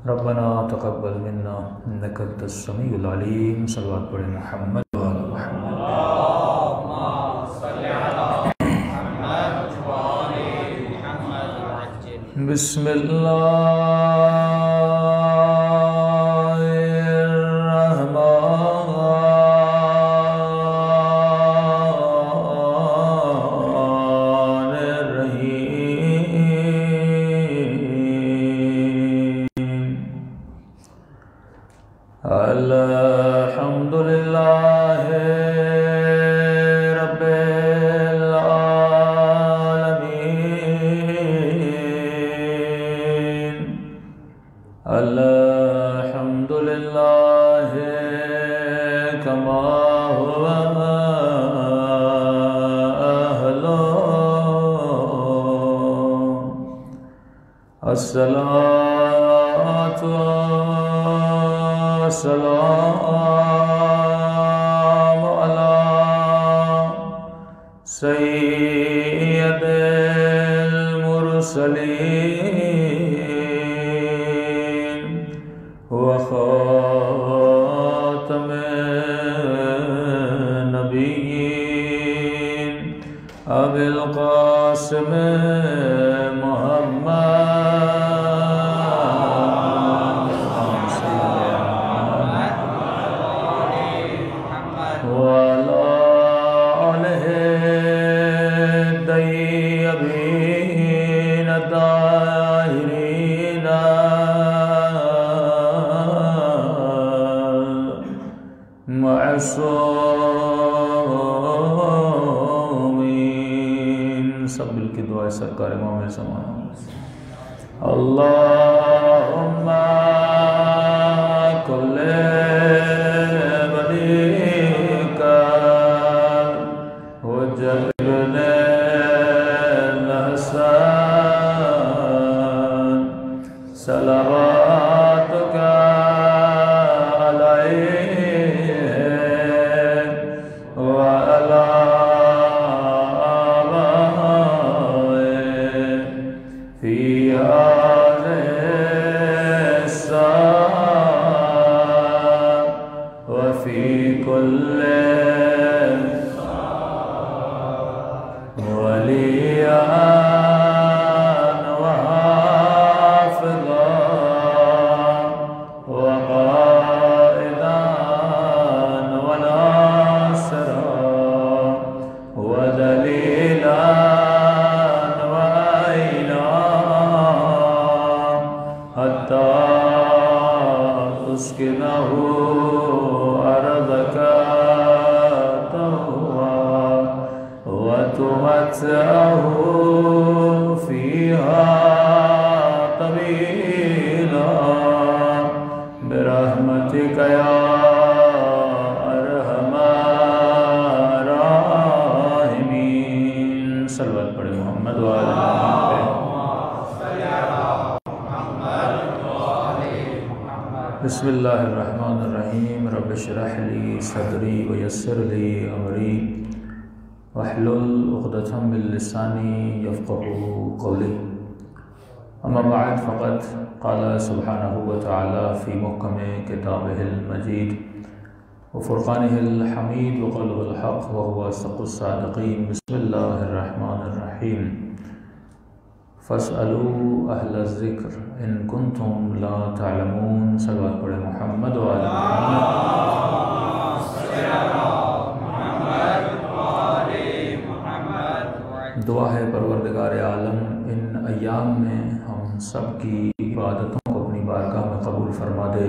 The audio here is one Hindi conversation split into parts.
रब्बना तक़ब्बल मिन्ना इन्नका अंतस समीउल अलीम। सल्लल्लाहु अलैहि मुहम्मद व अला मुहम्मद। अल्हम्दुलिल्लाहि रब्बिल आलमीन। अल्हम्दुलिल्लाहि कमा हुवा अहलुहु। अस्सलातु वस्सलामु अला सय्यिदिल मुरसलीन व खातमिन नबिय्यीन अबिल क़ासिम मासूमीन। सब मिल के दुआ सरकार इमाम ज़माना। अल्लाहुम्मा कुल्ले वलीका हुज्जत इब्ने हसन सलावतुका बिस्मिल्लाहिर्रहमानिर्रहीम। रब्बि इश्रह ली सदरी व यस्सिर ली अमरी वहलुल उक़दतम मिन लिसानी यफ़क़हू क़ौली। अम्मा बअद फ़क़द क़ाल सुब्हानहू व तआला फ़ी मुहकम किताबिहिल मजीद व फ़ुरक़ानिहिल हमीद व क़ौलुहुल हक़ व हुवा असदक़ुस सादिक़ीन। बिस्मिल्लाहिर्रहमानिर्रहीम। फ़स्अलू अहल ज़िक्र इन कुन्तुम ला तअलमून। सल्लल्लाहु अलैहि मुहम्मद व अला मुहम्मद। दुआ है परवरदिगार आलम, इन अय्याम में हम सब की इबादतों को अपनी बारगाह में कबूल फरमा दे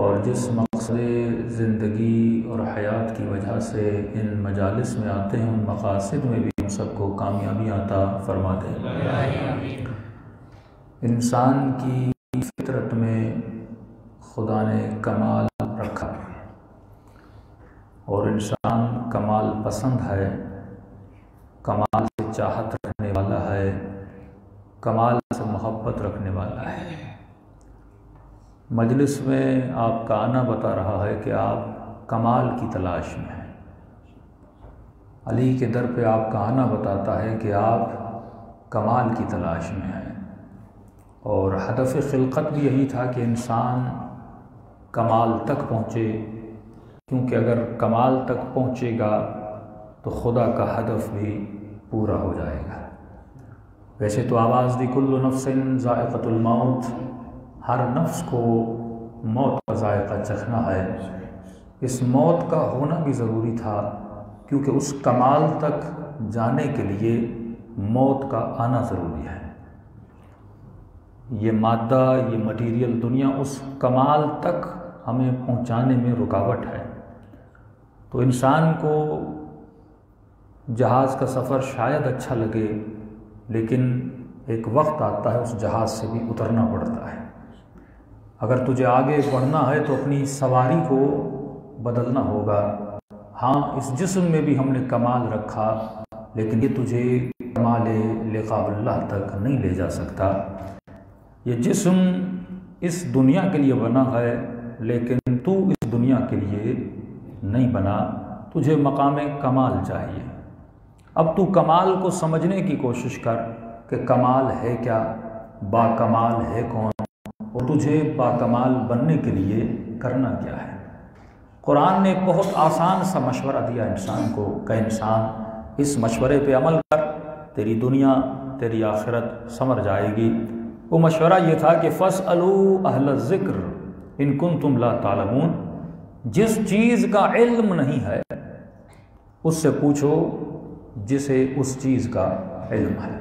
और जिस मकसद ज़िंदगी और हयात की वजह से इन मजालिस में आते हैं उन मकासद में भी हम सबको कामयाबियाँ अता फरमा दे। इंसान की फितरत में खुदा ने कमाल रखा और इंसान कमाल पसंद है, कमाल से चाहत रखने वाला है, कमाल से मोहब्बत रखने वाला है। मजलिस में आपका आना बता रहा है कि आप कमाल की तलाश में हैं। अली के दर पे आपका आना बताता है कि आप कमाल की तलाश में है, और हदफ़ खिलक़त भी यही था कि इंसान कमाल तक पहुँचे, क्योंकि अगर कमाल तक पहुँचेगा तो खुदा का हदफ़ भी पूरा हो जाएगा। वैसे तो आवाज़ दी कुल्लु नफ्सिन ज़ाइक़तुल मौत, हर नफ्स को मौत का ज़ायक़ा चखना है। इस मौत का होना भी ज़रूरी था, क्योंकि उस कमाल तक जाने के लिए मौत का आना ज़रूरी है। ये मादा, ये मटीरियल दुनिया उस कमाल तक हमें पहुंचाने में रुकावट है। तो इंसान को जहाज़ का सफ़र शायद अच्छा लगे, लेकिन एक वक्त आता है उस जहाज़ से भी उतरना पड़ता है। अगर तुझे आगे बढ़ना है तो अपनी सवारी को बदलना होगा। हाँ, इस जिस्म में भी हमने कमाल रखा, लेकिन ये तुझे कमाल लिक़ाउल्लाह तक नहीं ले जा सकता। ये जिस्म इस दुनिया के लिए बना है, लेकिन तू इस दुनिया के लिए नहीं बना। तुझे मकाम कमाल चाहिए। अब तू कमाल को समझने की कोशिश कर कि कमाल है क्या, बाकमाल है कौन, और तुझे बाकमाल बनने के लिए करना क्या है। कुरान ने बहुत आसान सा मशवरा दिया इंसान को कि इंसान इस मशवरे पे अमल कर, तेरी दुनिया तेरी आखिरत संवर जाएगी। वो मशवरा ये था कि फ़स्अलू अहल ज़िक्र इन कुंतुम ला तालमून, जिस चीज़ का इल्म नहीं है उससे पूछो जिसे उस चीज़ का इल्म है,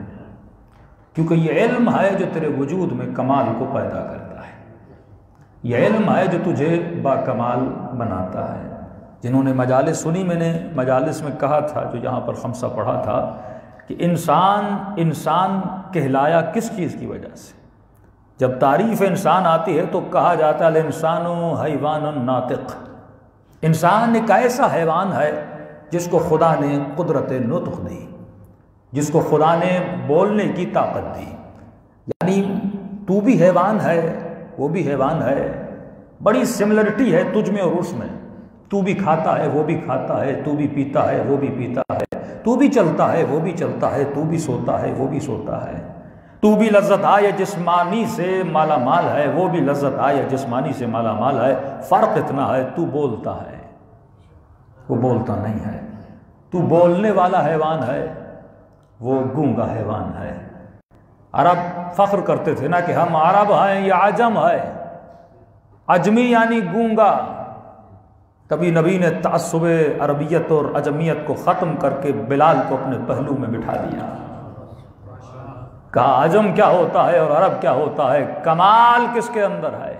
क्योंकि ये इल्म है जो तेरे वजूद में कमाल को पैदा करता है। ये इल्म है जो तुझे बाकमाल बनाता है। जिन्होंने मजालिस सुनी, मैंने मजालिस में कहा था, जो यहाँ पर खमसा पढ़ा था, कि इंसान कहलाया किस चीज़ की वजह से। जब तारीफ़ इंसान आती है तो कहा जाता है इंसानो हैवानुन नातिक़, इंसान एक ऐसा हैवान है जिसको खुदा ने कुदरत नुत्क़ दी, जिसको खुदा ने बोलने की ताकत दी। यानी तू भी हैवान है, वो भी हैवान है, बड़ी सिमिलरिटी है तुझ में और उसमें। तू भी खाता है, वो भी खाता है, तू भी पीता है, वो भी पीता है, तू भी चलता है, वो भी चलता है, तू भी सोता है, वो भी सोता है, तू भी लज्जत आए जिस्मानी से माला माल है, वो भी लज्जत आए जिस्मानी से माला माल है। फ़र्क इतना है, तू बोलता है, वो बोलता नहीं है। तू बोलने वाला हैवान है, वो गूंगा हैवान है। अरब फ़ख्र करते थे ना कि हम अरब हैं या अजम है। अजमी यानी गूंगा। कभी नबी ने तअस्सुब अरबियत और अजमियत को ख़त्म करके बिलाल को अपने पहलू में बिठा दिया। कहा अजम क्या होता है और अरब क्या होता है, कमाल किसके अंदर है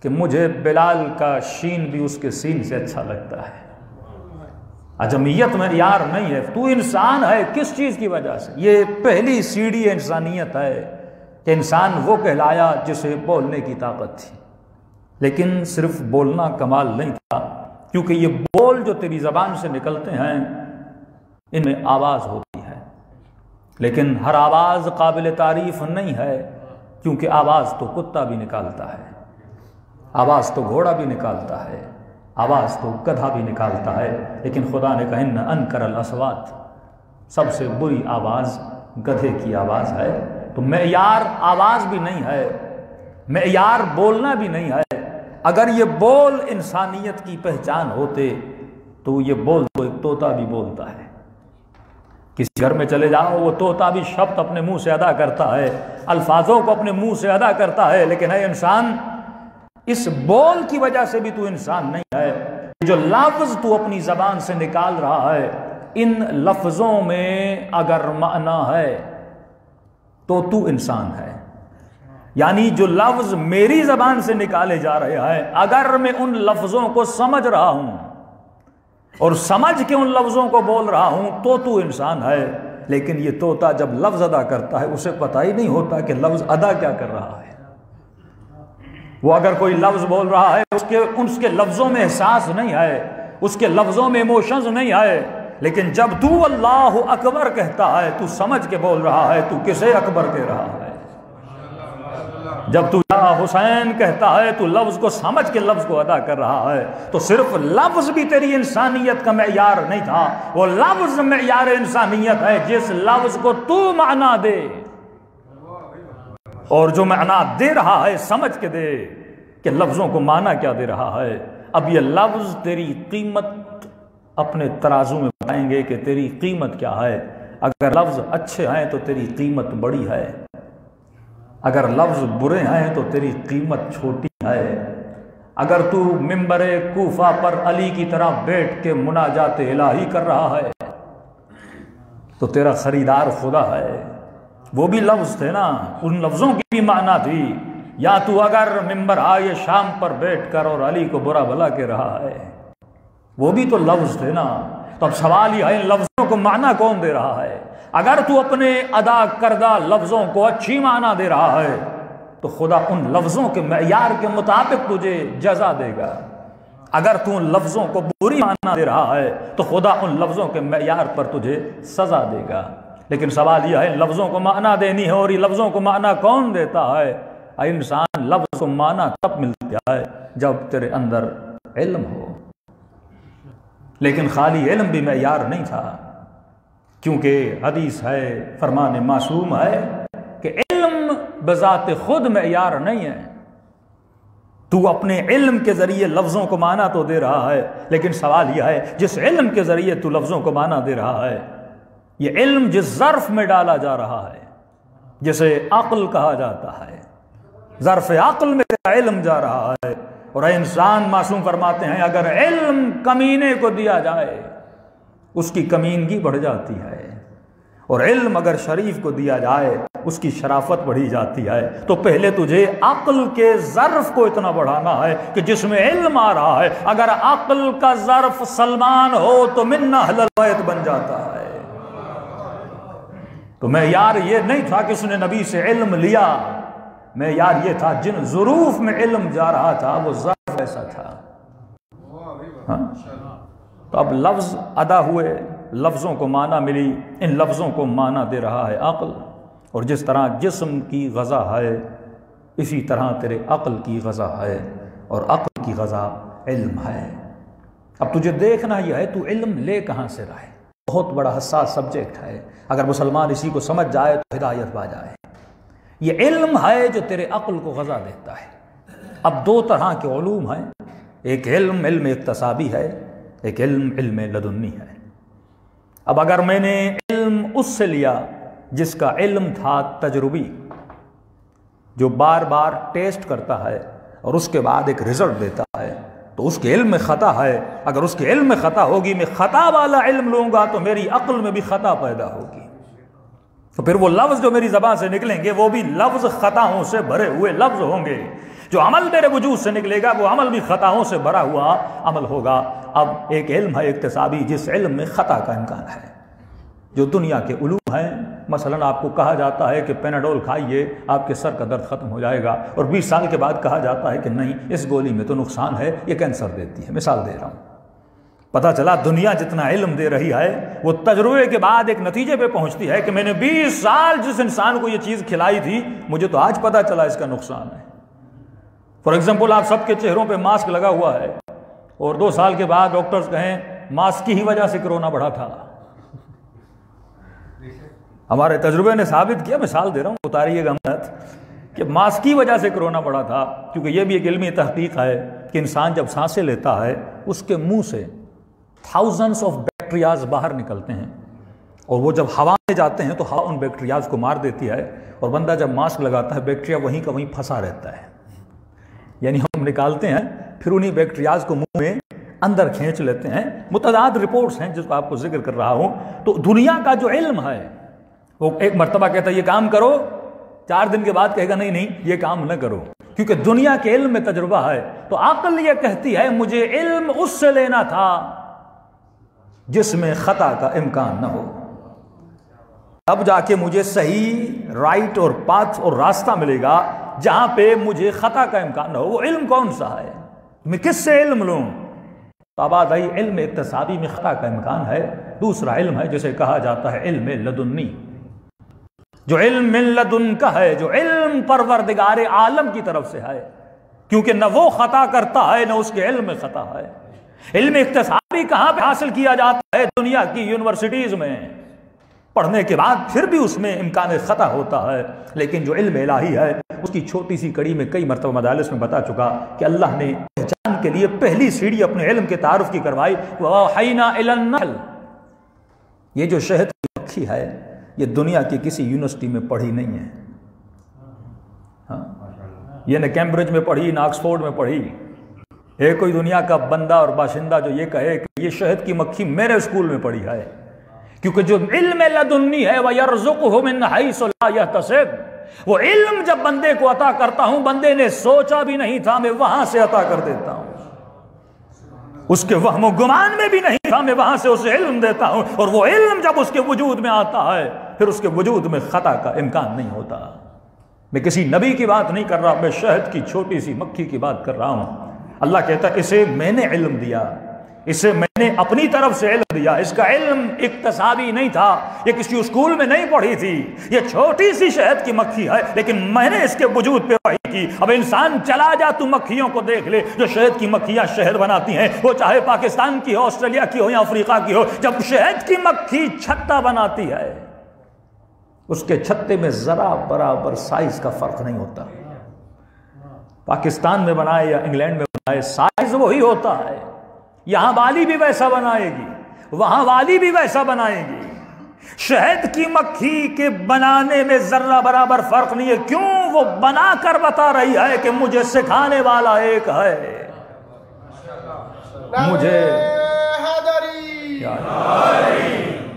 कि मुझे बिलाल का शीन भी उसके सीन से अच्छा लगता है। अजमियत में यार नहीं है, तू इंसान है किस चीज़ की वजह से। ये पहली सीढ़ी इंसानियत है कि इंसान वो कहलाया जिसे बोलने की ताकत थी। लेकिन सिर्फ बोलना कमाल नहीं था, क्योंकि ये बोल जो तेरी ज़बान से निकलते हैं इनमें आवाज़ होती है, लेकिन हर आवाज़ काबिल तारीफ़ नहीं है, क्योंकि आवाज़ तो कुत्ता भी निकालता है, आवाज़ तो घोड़ा भी निकालता है, आवाज़ तो गधा भी निकालता है। लेकिन खुदा ने कहा इन्न अनकरल अस्वात, सबसे बुरी आवाज़ गधे की आवाज़ है। तो मेयार आवाज़ भी नहीं है, मेयार बोलना भी नहीं है। अगर ये बोल इंसानियत की पहचान होते तो ये बोल तो एक तोता भी बोलता है। किसी घर में चले जाओ, वो तोता भी शब्द अपने मुंह से अदा करता है, अल्फाजों को अपने मुंह से अदा करता है, लेकिन है इंसान, इस बोल की वजह से भी तू इंसान नहीं है। जो लफ्ज तू अपनी जबान से निकाल रहा है, इन लफ्जों में अगर माना है तो तू इंसान है। यानी जो लफ्ज मेरी जबान से निकाले जा रहे हैं, अगर मैं उन लफ्जों को समझ रहा हूं और समझ के उन लफ्जों को बोल रहा हूं तो तू इंसान है। लेकिन ये तोता जब लफ्ज अदा करता है उसे पता ही नहीं होता कि लफ्ज अदा क्या कर रहा है। वो अगर कोई लफ्ज बोल रहा है उसके लफ्जों में एहसास नहीं है, उसके लफ्जों में इमोशंस नहीं है, लेकिन जब तू अल्लाह अकबर कहता है तू समझ के बोल रहा है तू किसे अकबर कह रहा है। जब तू या हुसैन कहता है, तू लफ्ज को समझ के लफ्ज को अदा कर रहा है, तो सिर्फ लफ्ज भी तेरी इंसानियत का मेयार नहीं था, वो लफ्ज मेयार इंसानियत है जिस लफ्ज को तू माना दे, और जो माना दे रहा है समझ के दे कि लफ्जों को माना क्या दे रहा है। अब ये लफ्ज तेरी कीमत अपने तराजू में बताएंगे कि तेरी कीमत क्या है। अगर लफ्ज अच्छे हैं तो तेरी कीमत बड़ी है, अगर लफ्ज बुरे हैं तो तेरी कीमत छोटी है। अगर तू मिंबरे कूफा पर अली की तरह बैठ के मुनाजात इलाही कर रहा है तो तेरा खरीदार खुदा है। वो भी लफ्ज थे ना, उन लफ्जों की भी माना थी। या तू अगर मिंबर आए शाम पर बैठ कर और अली को बुरा भला के रहा है, वो भी तो लफ्ज थे ना। तो अब सवाल यह है, इन लफ्जों को माना कौन दे रहा है? अगर तू अपने अदा करदा लफ्जों को अच्छी माना दे रहा है तो खुदा उन लफ्जों के मेयार के मुताबिक तुझे जजा देगा। अगर तू उन लफ्जों को बुरी माना दे रहा है तो खुदा उन लफ्जों के मेयार पर तुझे सजा देगा। लेकिन सवाल यह है, लफ्जों को माना देनी है, और ये लफ्जों को माना कौन देता है? इंसान लफ्ज को माना तब मिलता है जब तेरे अंदर इल्म हो। लेकिन खाली इल्म भी मेयार नहीं था, क्योंकि हदीस है, फरमान मासूम है कि इल्म बजाते खुद मेयार नहीं है। तू अपने इल्म के जरिए लफ्जों को माना तो दे रहा है, लेकिन सवाल यह है, जिस इल्म के जरिए तू लफ्जों को माना दे रहा है, ये इल्म जिस ज़र्फ में डाला जा रहा है, जिसे अक्ल कहा जाता है, ज़र्फ अक्ल में तेरा इल्म जा रहा है। और इंसान मासूम फरमाते हैं, अगर इल्म कमीने को दिया जाए उसकी कमीनगी बढ़ जाती है, और इल्म अगर शरीफ को दिया जाए उसकी शराफत बढ़ी जाती है। तो पहले तुझे अक्ल के ज़र्फ को इतना बढ़ाना है कि जिसमें इल्म आ रहा है। अगर अक्ल का ज़र्फ सलमान हो तो मिन्ना अहलल बैत बन जाता है। तो मैं यार ये नहीं था कि उसने नबी से इल्म लिया, मैं यार ये था जिन ज़ुरूफ में इल्म जा रहा था वो ज़र्फ ऐसा था। हाँ? तो अब लफ्ज़ अदा हुए, लफ्ज़ों को माना मिली, इन लफ्ज़ों को माना दे रहा है अक्ल। और जिस तरह जिस्म की ग़ज़ा है, इसी तरह तेरे अक्ल की ग़ज़ा है, और अक्ल की ग़ज़ा इल्म है। अब तुझे देखना यह है, तू इल्म ले कहाँ से रहा है। बहुत बड़ा हसास सब्जेक्ट है, अगर मुसलमान इसी को समझ जाए तो हिदायत पा जाए। ये इल्म है जो तेरे अक्ल को ग़ज़ा देता है। अब दो तरह के उलूम हैं, एक इल्म इल्म इक्तसाबी है, एक इल्म इल्म लदुन्नी है। अब अगर मैंने इल्म उससे लिया जिसका इल्म था तजरुबी, जो बार बार टेस्ट करता है और उसके बाद एक रिजल्ट देता है, तो उसके इल्म में ख़ता है। अगर उसके इल्म में ख़ता होगी, मैं ख़ता वाला इल्म लूँगा तो मेरी अक्ल में भी ख़ता पैदा होगी। तो फिर वो लफ्ज़ जो मेरी ज़बान से निकलेंगे वो भी लफ्ज़ ख़ताओं से भरे हुए लफ्ज़ होंगे। जो अमल मेरे वजूद से निकलेगा वो अमल भी ख़ताओं से भरा हुआ अमल होगा। अब एक इल्म है इक्तिसाबी, जिस इल्म में ख़ता का इम्कान है, जो दुनिया के उलूम हैं। मसलन आपको कहा जाता है कि पेनाडोल खाइए, आपके सर का दर्द ख़त्म हो जाएगा, और 20 साल के बाद कहा जाता है कि नहीं, इस गोली में तो नुकसान है, ये कैंसर देती है। मिसाल दे रहा हूँ। पता चला दुनिया जितना इल्म दे रही है वो तजुर्बे के बाद एक नतीजे पे पहुँचती है कि मैंने 20 साल जिस इंसान को ये चीज़ खिलाई थी, मुझे तो आज पता चला इसका नुकसान है। फॉर एग्जाम्पल, आप सबके चेहरों पर मास्क लगा हुआ है और 2 साल के बाद डॉक्टर्स कहें मास्क की ही वजह से कोरोना बढ़ा था। हमारे तजुर्बे ने साबित किया, मिसाल दे रहा हूँ, उतारिएगा मत, कि मास्क की वजह से कोरोना बढ़ा था। क्योंकि ये भी एक इल्मी तहकीक है कि इंसान जब सांसें लेता है उसके मुंह से थाउजेंड्स ऑफ बैक्टीरियाज बाहर निकलते हैं, और वो जब हवा में जाते हैं तो हवा उन बैक्टीरियाज को मार देती है, और बंदा जब मास्क लगाता है बैक्टीरिया वहीं का वहीं फंसा रहता है। यानी हम निकालते हैं फिर उन्हीं बैक्टीरियाज को मुंह में अंदर खींच लेते हैं। मुतअद्दिद रिपोर्ट्स हैं जिसको आपको जिक्र कर रहा हूँ। तो दुनिया का जो इल्म है वो एक मर्तबा कहता है ये काम करो, 4 दिन के बाद कहेगा नहीं नहीं ये काम न करो, क्योंकि दुनिया के इल्म में तजुर्बा है। तो अक्ल ये कहती है मुझे इल्म उससे लेना था जिसमें खता का इम्कान न हो, तब जाके मुझे सही राइट और पाथ और रास्ता मिलेगा जहां पे मुझे खता का इम्कान न हो। वो इल्म कौन सा है, मैं किससे इल्म लूं? तो बात आई इल्म इक्तसाबी में खता का इम्कान है। दूसरा इल्म है जिसे कहा जाता है इल्म लदुन्नी। जो इल्म मिन लदुनका है, जो इल्म परवरदिगार आलम की तरफ से है, क्योंकि न वो खता करता है न उसके इल्म में खता है। इल्म इख्तिसाबी कहां पे हासिल किया जाता है? दुनिया की यूनिवर्सिटीज में पढ़ने के बाद फिर भी उसमें इम्कान खता होता है, लेकिन जो इल्म इलाही है उसकी छोटी सी कड़ी में कई मरतबा मदालिस में बता चुका कि अल्लाह ने पहचान के लिए पहली सीढ़ी अपने इल्म के तारुफ की करवाई। वहयना इलन नहल, ये जो शहद की मक्खी है ये दुनिया की किसी यूनिवर्सिटी में पढ़ी नहीं है। हाँ? ये न कैम्ब्रिज में पढ़ी न ऑक्सफोर्ड में पढ़ी। एक कोई दुनिया का बंदा और बाशिंदा जो ये कहे कि ये शहद की मक्खी मेरे स्कूल में पढ़ी है, क्योंकि जो इल्म लदुन्नी है वह यरज़ुक़हु मिन हैसु ला यहतसिब, वो इल्म जब बंदे को अता करता हूं, बंदे ने सोचा भी नहीं था मैं वहां से अता कर देता हूं, उसके वहमो गुमान में भी नहीं था मैं वहां से उसे इल्म देता हूं। और वो इल्म जब उसके वजूद में आता है फिर उसके वजूद में खता का इम्कान नहीं होता। मैं किसी नबी की बात नहीं कर रहा, मैं शहद की छोटी सी मक्खी की बात कर रहा हूं। अल्लाह कहता है इसे मैंने इल्म दिया, इसे मैंने अपनी तरफ से इल्म दिया। इसका इल्म इक्तसाबी नहीं था, ये किसी स्कूल में नहीं पढ़ी थी, ये छोटी सी शहद की मक्खी है, लेकिन मैंने इसके वजूद पे वही की। अब इंसान चला जा, तू मक्खियों को देख ले जो शहद की मक्खियां शहद बनाती हैं, वो चाहे पाकिस्तान की हो, ऑस्ट्रेलिया की हो या अफ्रीका की हो। जब शहद की मक्खी छत्ता बनाती है उसके छत्ते में जरा बराबर साइज का फर्क नहीं होता। पाकिस्तान में बनाए या इंग्लैंड में बनाए साइज वही होता है। यहां वाली भी वैसा बनाएगी, वहां वाली भी वैसा बनाएगी। शहद की मक्खी के बनाने में जर्रा बराबर फर्क नहीं है। क्यों? वो बनाकर बता रही है कि मुझे सिखाने वाला एक है,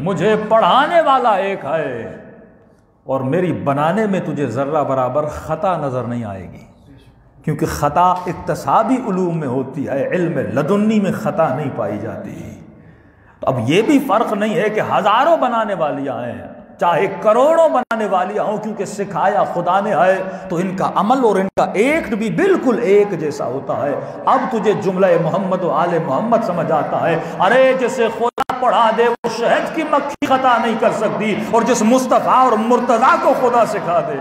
मुझे पढ़ाने वाला एक है, और मेरी बनाने में तुझे जर्रा बराबर खता नजर नहीं आएगी, क्योंकि खता इक्तसाबी उलूम में होती है, इल्म लदुन्नी में खता नहीं पाई जाती। तो अब ये भी फर्क नहीं है कि हजारों बनाने वालियां हैं चाहे करोड़ों बनाने वालियां हों, क्योंकि सिखाया खुदा ने है तो इनका अमल और इनका एक्ट भी बिल्कुल एक जैसा होता है। अब तुझे जुमला मोहम्मद व आले मोहम्मद समझ आता है। अरे जिसे खुदा पढ़ा दे वो शहद की मक्खी खता नहीं कर सकती, और जिस मुस्तफ़ा और मुर्तज़ा को खुदा सिखा दे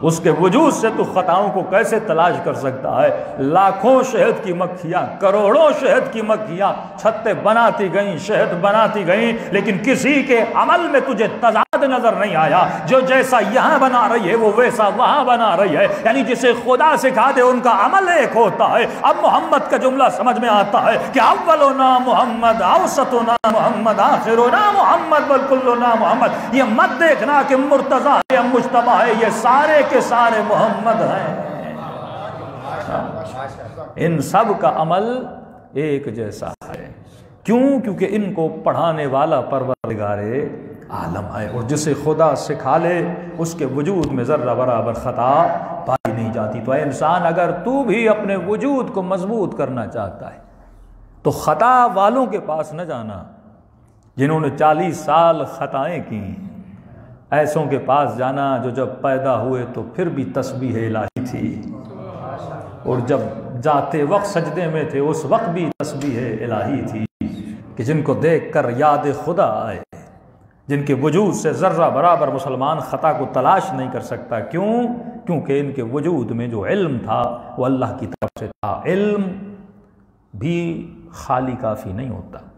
उसके वजूद से तू खताओं को कैसे तलाश कर सकता है। लाखों शहद की मक्खियां, करोड़ों शहद की मक्खियां छत्ते बनाती गईं, शहद बनाती गईं, लेकिन किसी के अमल में तुझे तजाद नजर नहीं आया। जो जैसा यहां बना रही है वो वैसा वहां बना रही है, यानी जिसे खुदा सिखा दे उनका अमल एक होता है। अब मोहम्मद का जुमला समझ में आता है कि अव्वलुना मोहम्मद, औसतुना मोहम्मद, आखिरुना मोहम्मद, वल कुल्लुना मोहम्मद। ये मत देखना कि मुर्तज़ा है या मुज्तबा है, ये सारे के सारे मोहम्मद हैं। इन सब का अमल एक जैसा है। क्यों? क्योंकि इनको पढ़ाने वाला परवरदिगारे आलम है, और जिसे खुदा सिखा ले उसके वजूद में जर्रा बराबर खता पाई नहीं जाती। तो इंसान अगर तू भी अपने वजूद को मजबूत करना चाहता है तो खता वालों के पास न जाना जिन्होंने 40 साल खताएं की। ऐसों के पास जाना जो जब पैदा हुए तो फिर भी तस्बीह इलाही थी, और जब जाते वक्त सजदे में थे उस वक्त भी तस्बीह इलाही थी, कि जिनको देख कर याद खुदा आए, जिनके वजूद से ज़र्रा बराबर मुसलमान ख़ता को तलाश नहीं कर सकता। क्यों? क्योंकि इनके वजूद में जो इल्म था वो अल्लाह की तरफ से था। इल्म भी खाली काफ़ी नहीं होता।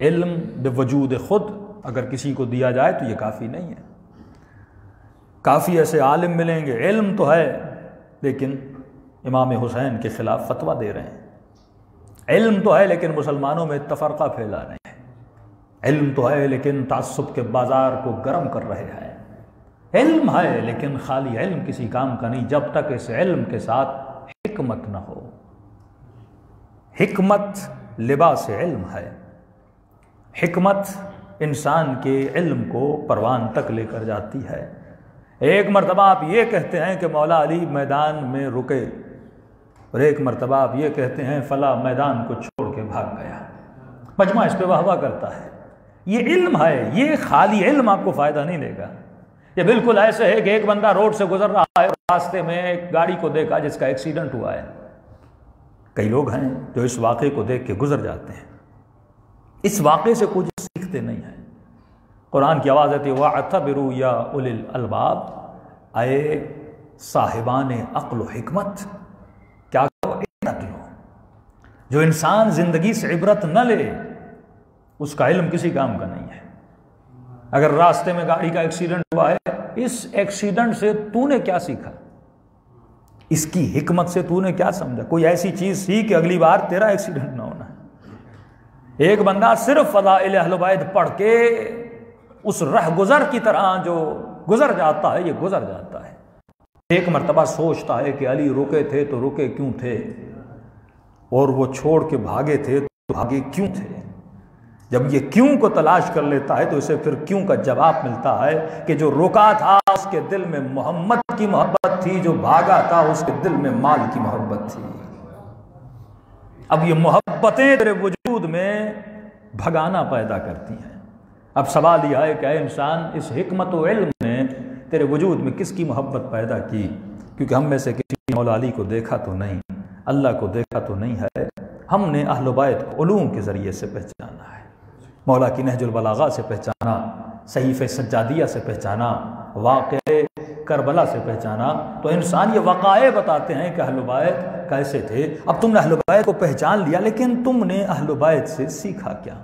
इल्म बेवजूद खुद अगर किसी को दिया जाए तो ये काफ़ी नहीं है। काफ़ी ऐसे आलिम मिलेंगे, इल्म तो है लेकिन इमाम हुसैन के ख़िलाफ़ फतवा दे रहे हैं। इल्म तो है लेकिन मुसलमानों में तफरका फैला रहे हैं। इल्म तो है लेकिन तासुब के बाज़ार को गर्म कर रहे हैं। इल्म है लेकिन खाली इल्म किसी काम का नहीं जब तक इस इल्म के साथ हिकमत न हो। हिकमत लिबास इल्म है। हिकमत इंसान के इल्म को परवान तक लेकर जाती है। एक मरतबा आप ये कहते हैं कि मौला अली मैदान में रुके, और एक मरतबा आप ये कहते हैं फला मैदान को छोड़ के भाग गया। मजमा इस पे वाहवा करता है। ये इल्म है, ये खाली इल्म आपको फ़ायदा नहीं देगा। ये बिल्कुल ऐसे है कि एक बंदा रोड से गुजर रहा है, रास्ते में एक गाड़ी को देखा जिसका एक्सीडेंट हुआ है। कई लोग हैं जो इस वाक़े को देख के गुजर जाते हैं। इस वाक़े से कुछ सीखते नहीं हैं। कुरान की आवाज़ आती है वअतबिरू या उलिल अलबाब, आए साहिबान अक्ल व हिकमत, क्या करो, इब्रत लो। जो इंसान जिंदगी से इब्रत न ले उसका इल्म किसी काम का नहीं है। अगर रास्ते में गाड़ी का एक्सीडेंट हुआ है, इस एक्सीडेंट से तूने क्या सीखा, इसकी हिकमत से तूने क्या समझा? कोई ऐसी चीज सीख कि अगली बार तेरा एक्सीडेंट ना होना है। एक बंदा सिर्फ फज़ाइल अहल बैत पढ़ के उस रह गुजर की तरह जो गुजर जाता है, ये गुजर जाता है। एक मर्तबा सोचता है कि अली रुके थे तो रुके क्यों थे, और वो छोड़ के भागे थे तो भागे क्यों थे। जब ये क्यों को तलाश कर लेता है तो इसे फिर क्यों का जवाब मिलता है कि जो रुका था उसके दिल में मोहम्मद की मोहब्बत थी, जो भागा था उसके दिल में माल की मोहब्बत थी। अब ये मोहब्बतें तेरे वजूद में भगाना पैदा करती हैं। अब सवाल यह है कि इंसान इस हिकमत व इल्म ने तेरे वजूद में किसकी मोहब्बत पैदा की? क्योंकि हम में से किसी मौला अली को देखा तो नहीं, अल्लाह को देखा तो नहीं है, हमने अहल बैत को उलूम के ज़रिए से पहचाना है। मौला की नहजुल बलागा से पहचाना, सहीफ़े सज्जादिया से पहचाना, वाक़े करबला से पहचाना। तो इंसान ये वक़ाए बताते हैं कि अहल बैत कैसे थे। अब तुमने अहल बैत को पहचान लिया, लेकिन तुमने अहल बैत से सीखा क्या?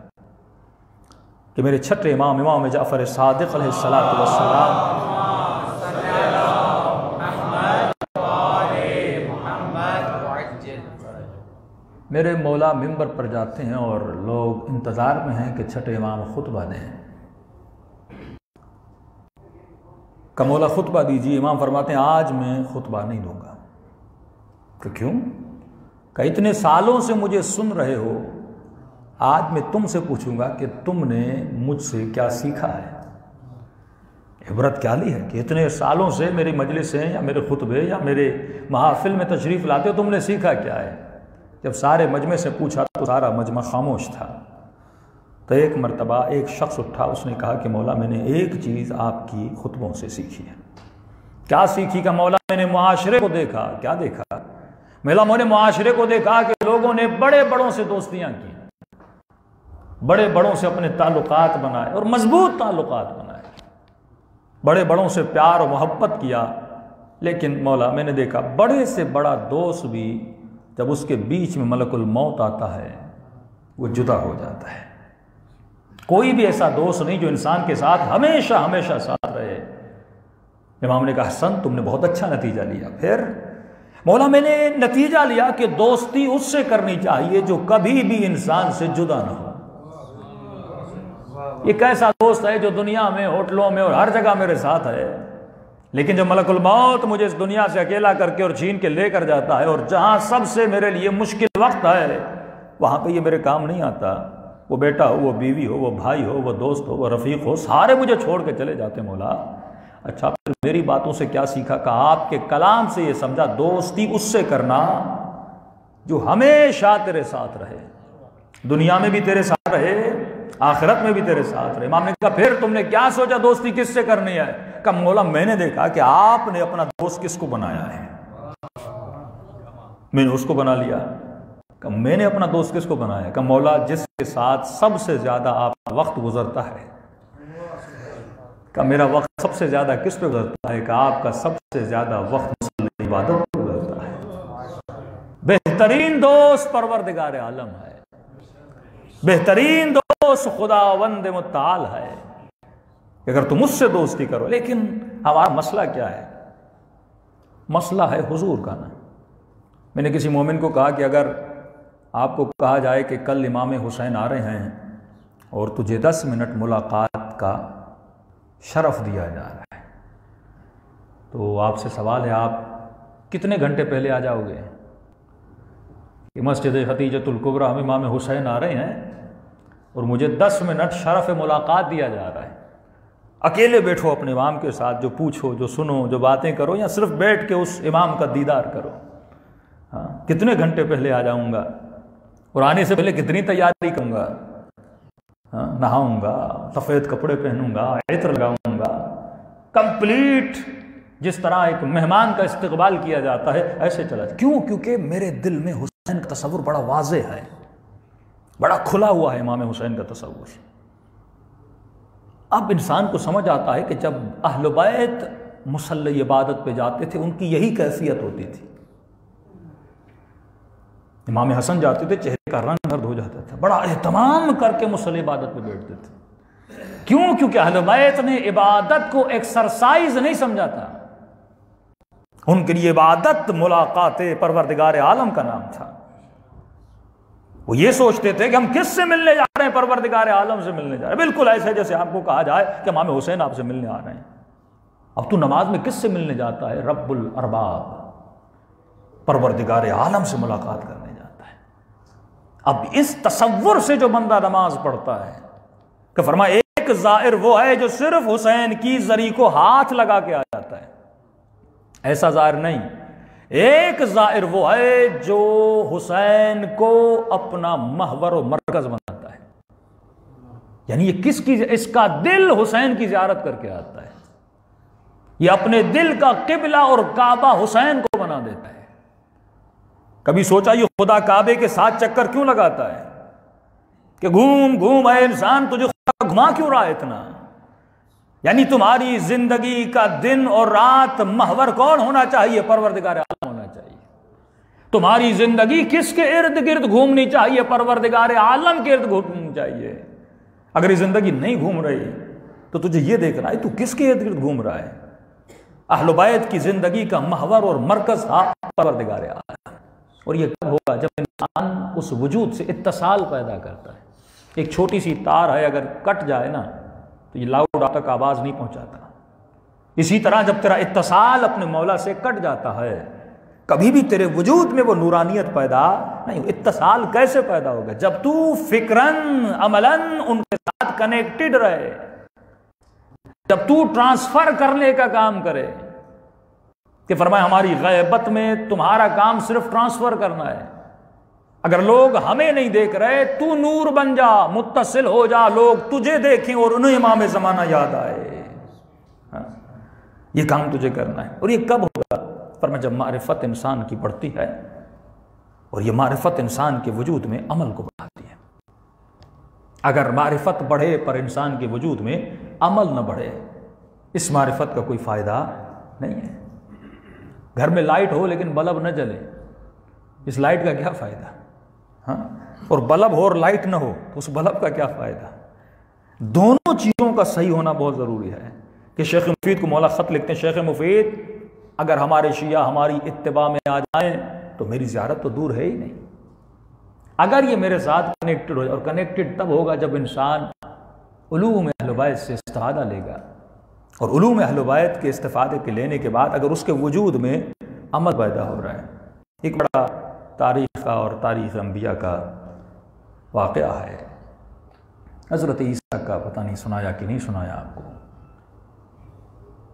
कि मेरे छठे इमाम जाफ़र सादिक़ अलैहिस्सलातु वस्सलाम मेरे मौला मिंबर पर जाते हैं और लोग इंतज़ार में हैं कि छठे इमाम खुतबा दें। का मौला खुतबा दीजिए। इमाम फरमाते हैं आज मैं खुतबा नहीं दूंगा। तो क्यों? का इतने सालों से मुझे सुन रहे हो, आज मैं तुमसे पूछूंगा कि तुमने मुझसे क्या सीखा है। इबरत क्या ली है कि इतने सालों से मेरी मजलिसें या मेरे खुतबे या मेरे महफिल में तशरीफ़ लाते हो, तुमने सीखा क्या है? जब सारे मजमे से पूछा तो सारा मजमा खामोश था। तो एक मर्तबा एक शख्स उठा, उसने कहा कि मौला मैंने एक चीज़ आपकी खुतबों से सीखी है। क्या सीखी? का मौला मैंने मुआशरे को देखा। क्या देखा? मौला मैंने मुआशरे को देखा कि लोगों ने बड़े बड़ों से दोस्तियां की, बड़े बड़ों से अपने ताल्लुकात बनाए और मजबूत ताल्लुकात बनाए, बड़े बड़ों से प्यार और मोहब्बत किया। लेकिन मौला मैंने देखा बड़े से बड़ा दोस्त भी जब उसके बीच में मलकुल मौत आता है वो जुदा हो जाता है। कोई भी ऐसा दोस्त नहीं जो इंसान के साथ हमेशा हमेशा साथ रहे। इमाम ने कहा हसन तुमने बहुत अच्छा नतीजा लिया। फिर मौला मैंने नतीजा लिया कि दोस्ती उससे करनी चाहिए जो कभी भी इंसान से जुदा ना हो। ये कैसा दोस्त है जो दुनिया में होटलों में और हर जगह मेरे साथ है, लेकिन जब मलकुल मौत मुझे इस दुनिया से अकेला करके और छीन के लेकर जाता है और जहां सबसे मेरे लिए मुश्किल वक्त है वहां पे ये मेरे काम नहीं आता। वो बेटा हो, वो बीवी हो, वो भाई हो, वो दोस्त हो, वो रफीक हो, सारे मुझे छोड़ के चले जाते। मौला अच्छा फिर मेरी बातों से क्या सीखा? कहा आपके कलाम से ये समझा दोस्ती उससे करना जो हमेशा तेरे साथ रहे, दुनिया में भी तेरे साथ रहे, आखिरत में भी तेरे साथ रहे। इमाम ने कहा फिर तुमने क्या सोचा दोस्ती किससे करनी है? कहा मौला मैंने देखा कि आपने अपना दोस्त किसको बनाया है, मैंने उसको बना लिया। कहा मैंने अपना दोस्त किसको बनाया? कहा मौला जिसके साथ सबसे ज्यादा आपका वक्त गुजरता है। कहा मेरा वक्त सबसे ज्यादा किस पे गुजरता है? कहा आपका सबसे ज्यादा वक्त इबादत पे गुजरता है। बेहतरीन दोस्त परवरदिगार आलम है, बेहतरीन दोस्त खुदावंद मुत्ताल है अगर तुम उससे दोस्ती करो। लेकिन हमारा मसला क्या है? मसला है हुजूर का ना। मैंने किसी मोमिन को कहा कि अगर आपको कहा जाए कि कल इमाम हुसैन आ रहे हैं और तुझे 10 मिनट मुलाकात का शरफ दिया जा रहा है, तो आपसे सवाल है आप कितने घंटे पहले आ जाओगे? कि मस्जिद खतीजतुल कुबरा हम इमाम हुसैन आ रहे हैं और मुझे 10 मिनट शरफ मुलाकात दिया जा रहा है। अकेले बैठो अपने इमाम के साथ, जो पूछो, जो सुनो, जो बातें करो, या सिर्फ बैठ के उस इमाम का दीदार करो। हाँ, कितने घंटे पहले आ जाऊंगा और आने से पहले कितनी तैयारी करूंगा? हाँ, नहाऊंगा, सफ़ेद कपड़े पहनूंगा, इत्र लगाऊंगा, कंप्लीट जिस तरह एक मेहमान का इस्तकबाल किया जाता है ऐसे चला। क्यों? क्योंकि मेरे दिल में हुसैन का तस्वुर बड़ा वाज़ेह है, बड़ा खुला हुआ है इमाम हुसैन का तस्वुर। अब इंसान को समझ आता है कि जब अहले बैत मुसल्ले इबादत पे जाते थे उनकी यही कैफियत होती थी। इमाम हसन जाते थे, चेहरे का रंग दर्द हो जाता था, बड़ा एहतमाम करके मुसल्ले इबादत पे बैठते थे। क्यों? क्योंकि अहले बैत ने इबादत को एक्सरसाइज नहीं समझा था। उनके लिए इबादत मुलाकात परवरदिगार आलम का नाम था। वो ये सोचते थे कि हम किससे मिलने जा रहे हैं? परवरदिगार आलम से मिलने जा रहे हैं। बिल्कुल ऐसे जैसे आपको कहा जाए कि इमाम हुसैन आपसे मिलने आ रहे हैं। अब तू नमाज में किससे मिलने जाता है? रब्बुल अरबाब, परवरदिगार आलम से मुलाकात करने जाता है। अब इस तसव्वुर से जो बंदा नमाज पढ़ता है कि फरमाया एक ज़ाहिर वो है जो सिर्फ हुसैन की जरी को हाथ लगा के आ जाता है, ऐसा ज़ाहिर नहीं। एक ज़ाहिर वो है जो हुसैन को अपना महवर और मरकज बनाता है। यानी ये किसकी? इसका दिल हुसैन की ज़ियारत करके आता है। ये अपने दिल का किबला और काबा हुसैन को बना देता है। कभी सोचा ये खुदा काबे के 7 चक्कर क्यों लगाता है कि घूम घूम है इंसान, तुझे खुदा घुमा क्यों रहा है इतना? यानी तुम्हारी जिंदगी का दिन और रात महवर कौन होना चाहिए? परवरदिगार आलम होना चाहिए। तुम्हारी जिंदगी किसके इर्द गिर्द घूमनी चाहिए? परवरदिगार आलम के इर्द घूमनी चाहिए। अगर ये जिंदगी नहीं घूम रही तो तुझे ये देखना है तू किसके इर्द गिर्द घूम रहा है। अहले बैत की जिंदगी का महवर और मरकज था परवरदिगार आलम। और ये कब होगा? जब इंसान उस वजूद से इत्तिसाल पैदा करता है। एक छोटी सी तार है, अगर कट जाए ना तो ये लाउड तक आवाज नहीं पहुंचाता। इसी तरह जब तेरा इत्तिसाल अपने मौला से कट जाता है, कभी भी तेरे वजूद में वो नूरानियत पैदा नहीं। इत्तिसाल कैसे पैदा होगा? जब तू फिक्रन अमलन उनके साथ कनेक्टेड रहे, जब तू ट्रांसफर करने का काम करे। कि फरमाया हमारी गैबत में तुम्हारा काम सिर्फ ट्रांसफर करना है। अगर लोग हमें नहीं देख रहे, तू नूर बन जा, मुत्तसिल हो जा, लोग तुझे देखें और उन्हें इमाम ज़माना याद आए। हाँ, ये काम तुझे करना है। और ये कब होगा? फरमाया जब मारिफत इंसान की बढ़ती है, और ये मारिफत इंसान के वजूद में अमल को बढ़ाती है। अगर मारिफत बढ़े पर इंसान के वजूद में अमल न बढ़े, इस मारिफत का कोई फ़ायदा नहीं है। घर में लाइट हो लेकिन बल्ब न जले, इस लाइट का क्या फ़ायदा? हाँ, और बल्ब हो और लाइट न हो तो उस बल्ब का क्या फ़ायदा? दोनों चीज़ों का सही होना बहुत ज़रूरी है। कि शेख मुफीद को मौला ख़त लिखते हैं, शेख मुफीद अगर हमारे शिया हमारी इत्तिबा में आ जाएं तो मेरी ज़ियारत तो दूर है ही नहीं। अगर ये मेरे साथ कनेक्टेड हो, और कनेक्टेड तब होगा जब इंसान उलूम अहले बैत से इस्तिफ़ादा लेगा। और उलूम अहले बैत के इस्तिफ़ादे के लेने के बाद अगर उसके वजूद में अमल पैदा हो रहा है। एक बड़ा तारीख़ का और तारीख़ अंबिया का वाक़या है। हज़रत ईसा का, पता नहीं सुनाया कि नहीं सुनाया आपको,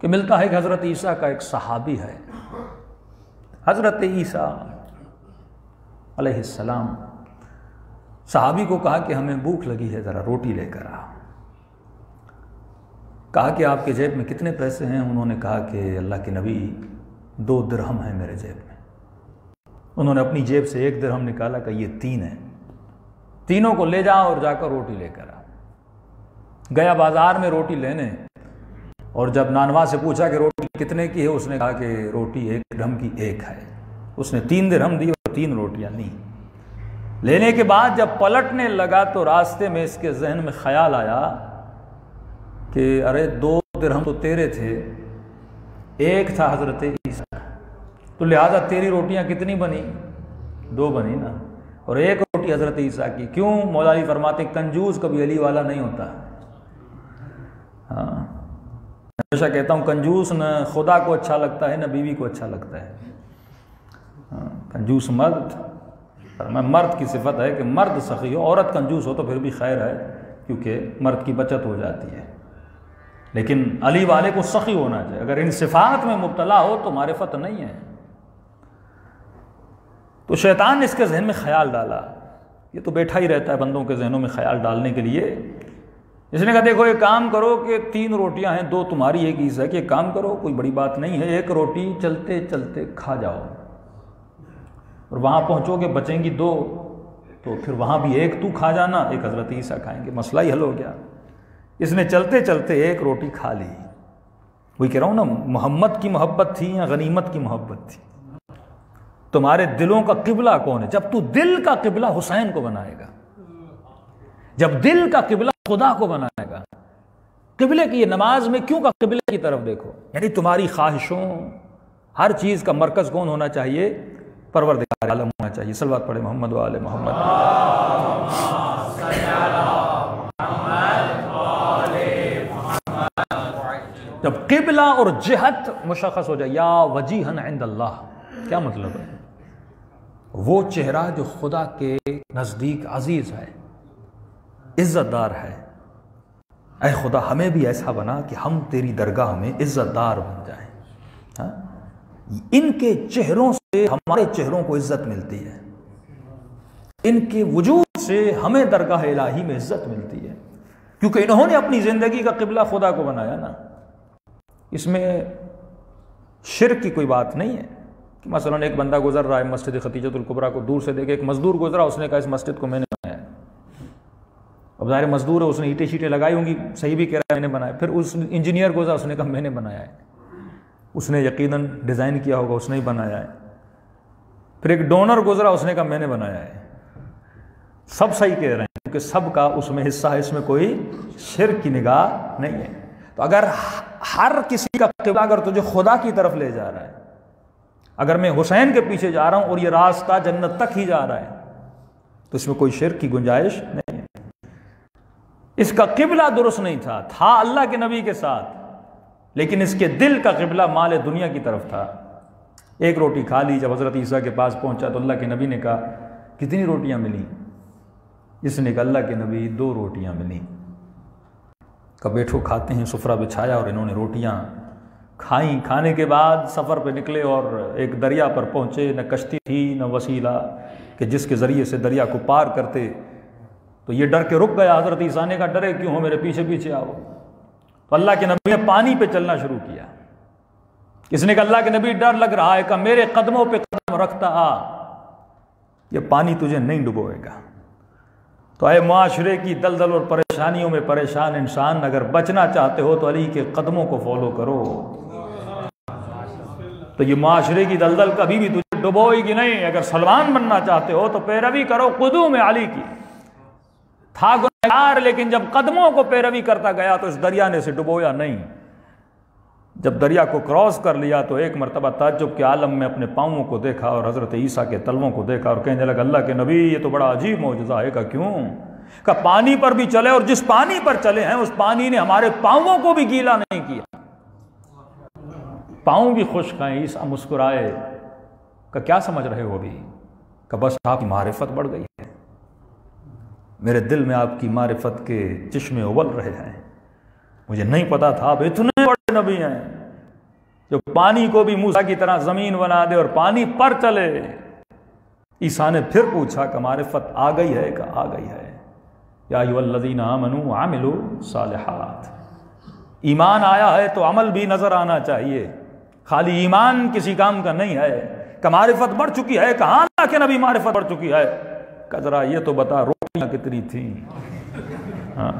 कि मिलता है कि हज़रत ईसा का एक सहाबी है। हज़रत ईसा अलैहिस्सलाम सहाबी को कहा कि हमें भूख लगी है, ज़रा रोटी लेकर आ। कहा कि आपके जेब में कितने पैसे हैं? उन्होंने कहा कि अल्लाह के नबी 2 दिरहम हैं मेरे जेब में। उन्होंने अपनी जेब से 1 दिरहम निकाला कि ये 3 है, तीनों को ले जाओ और जाकर रोटी लेकर आ। गया बाजार में रोटी लेने, और जब नानवा से पूछा कि रोटी कितने की है, उसने कहा कि रोटी 1 दिरहम की 1 है। उसने 3 दिरहम दी और 3 रोटियां ली। लेने के बाद जब पलटने लगा तो रास्ते में इसके जहन में ख्याल आया कि अरे 2 दिरहम तो तेरे थे, 1 था हज़रत ईसा, तो लिहाजा तेरी रोटियां कितनी बनी? 2 बनी ना, और 1 रोटी हज़रत ईसा की। क्यों? मौला अली फरमाते कंजूस कभी अली वाला नहीं होता। हाँ, हमेशा कहता हूँ कंजूस न खुदा को अच्छा लगता है न बीवी को अच्छा लगता है। हाँ, कंजूस मर्द, मर्द की सिफत है कि मर्द सखी हो, औरत कंजूस हो तो फिर भी खैर है क्योंकि मर्द की बचत हो जाती है। लेकिन अली वाले को सखी होना चाहिए। अगर इन सिफात में मुब्तला हो तो मारिफत नहीं है। तो शैतान ने इसके जहन में ख्याल डाला, ये तो बैठा ही रहता है बंदों के जहनों में ख्याल डालने के लिए। इसने कहा देखो एक काम करो कि 3 रोटियां हैं, 2 तुम्हारी 1 ईसा की। एक काम करो, कोई बड़ी बात नहीं है, 1 रोटी चलते चलते खा जाओ, और वहां पहुंचोगे बचेंगी 2, तो फिर वहां भी 1 तू खा जाना, 1 हज़रत ईसा खाएंगे, मसला ही हल हो गया। इसने चलते चलते एक रोटी खा ली। वही कह रहा हूं ना, मोहम्मद की मोहब्बत थी या गनीमत की मोहब्बत थी? तुम्हारे दिलों का किबला कौन है? जब तू दिल का किबला हुसैन को बनाएगा, जब दिल का किबला खुदा को बनाएगा। किबले की नमाज में क्यों का किबले की तरफ देखो, यानी तुम्हारी ख्वाहिशों हर चीज का मरकज कौन होना चाहिए? परवरदिगार आलम होना चाहिए। सल्लल्लाहु अलैहि मोहम्मद व आले मोहम्मद। जब किबला और जिहत मुशख्खस हो जाए, या वजीहन इंदल्लाह, क्या मतलब है? वो चेहरा जो खुदा के नजदीक अजीज है, इज्जतदार है। ऐ खुदा हमें भी ऐसा बना कि हम तेरी दरगाह में इज्जतदार बन जाएं। हाँ? इनके चेहरों से हमारे चेहरों को इज्जत मिलती है, इनके वजूद से हमें दरगाह इलाही में इज्जत मिलती है, क्योंकि इन्होंने अपनी जिंदगी का किबला खुदा को बनाया ना। इसमें शिर्क की कोई बात नहीं है कि मसलन एक बंदा गुजर रहा है मस्जिद खतीजतुल कुबरा को, दूर से देखे एक मजदूर गुजरा, उसने कहा इस मस्जिद को मैंने बनाया। अब ज़ाहिर मजदूर है, उसने ईंटें शीटें लगाई होंगी, सही भी कह रहा है मैंने बनाया। फिर उस इंजीनियर गुजरा, उसने कहा मैंने बनाया है, उसने यकीनन डिज़ाइन किया होगा, उसने ही बनाया है। फिर एक डोनर गुजरा, उसने कहा मैंने बनाया है। सब सही कह रहे हैं क्योंकि सबका उसमें हिस्सा है, इसमें कोई शिर्क की निगाह नहीं है। तो अगर हर किसी का किबला अगर तुझे खुदा की तरफ ले जा रहा है, अगर मैं हुसैन के पीछे जा रहा हूं और ये रास्ता जन्नत तक ही जा रहा है, तो इसमें कोई शिर्क की गुंजाइश नहीं है। इसका किबला दुरुस्त नहीं था अल्लाह के नबी के साथ, लेकिन इसके दिल का किबला माल दुनिया की तरफ था। एक रोटी खा ली, जब हजरत ईसा के पास पहुंचा तो अल्लाह के नबी ने कहा कितनी रोटियां मिली? इसने कहा अल्लाह के नबी 2 रोटियां मिली। कब बैठो खाते हैं, सुफरा बिछाया और इन्होंने रोटियां खाई। खाने के बाद सफ़र पे निकले और एक दरिया पर पहुंचे। न कश्ती थी न वसीला कि जिसके ज़रिए से दरिया को पार करते। तो ये डर के रुक गया। हज़रत ईसा ने कहा डरे क्यों हो, मेरे पीछे पीछे आओ। तो अल्लाह के नबी ने पानी पे चलना शुरू किया। इसने कहा अल्लाह के नबी डर लग रहा है, कहा मेरे कदमों पे कदम रखता आ, ये पानी तुझे नहीं डुबोएगा। तो आए माशरे की दलदल और परेशानियों में परेशान इंसान, अगर बचना चाहते हो तो अली के कदमों को फॉलो करो। तो ये माशरे की दलदल कभी भी तुझे डुबोएगी नहीं। अगर सलमान बनना चाहते हो तो पैरवी करो कुदूम अली की। था गुनहगार, लेकिन जब कदमों को पैरवी करता गया तो इस दरिया ने से डुबोया नहीं। जब दरिया को क्रॉस कर लिया तो एक मरतबा ताज्जुब के आलम में अपने पाँवों को देखा और हज़रत ईसा के तलवों को देखा और कहने लगा अल्लाह के नबी ये तो बड़ा अजीब मौजज़ा है। का क्यों? का पानी पर भी चले और जिस पानी पर चले हैं उस पानी ने हमारे पाँवों को भी गीला नहीं किया, पाँव भी खुश्क हैं। ईसा मुस्कुराए। का क्या समझ रहे हो अभी? का बस आपकी मारिफत बढ़ गई है, मेरे दिल में आपकी मारिफत के चश्मे उबल रहे हैं। मुझे नहीं पता था आप इतने बड़े नबी हैं जो पानी को भी मूसा की तरह जमीन बना दे और पानी पर चले। ईसा ने फिर पूछा कि मारिफत आ गई है? का आ गई है। या अय्युहल्लज़ीना आमनू आमिलू सालिहात। ईमान आया है तो अमल भी नजर आना चाहिए, खाली ईमान किसी काम का नहीं है। का मारिफत बढ़ चुकी है? कहाँ अल्लाह के नबी मारिफत बढ़ चुकी है? का जरा ये तो बता रोटियां कितनी थी? हाँ,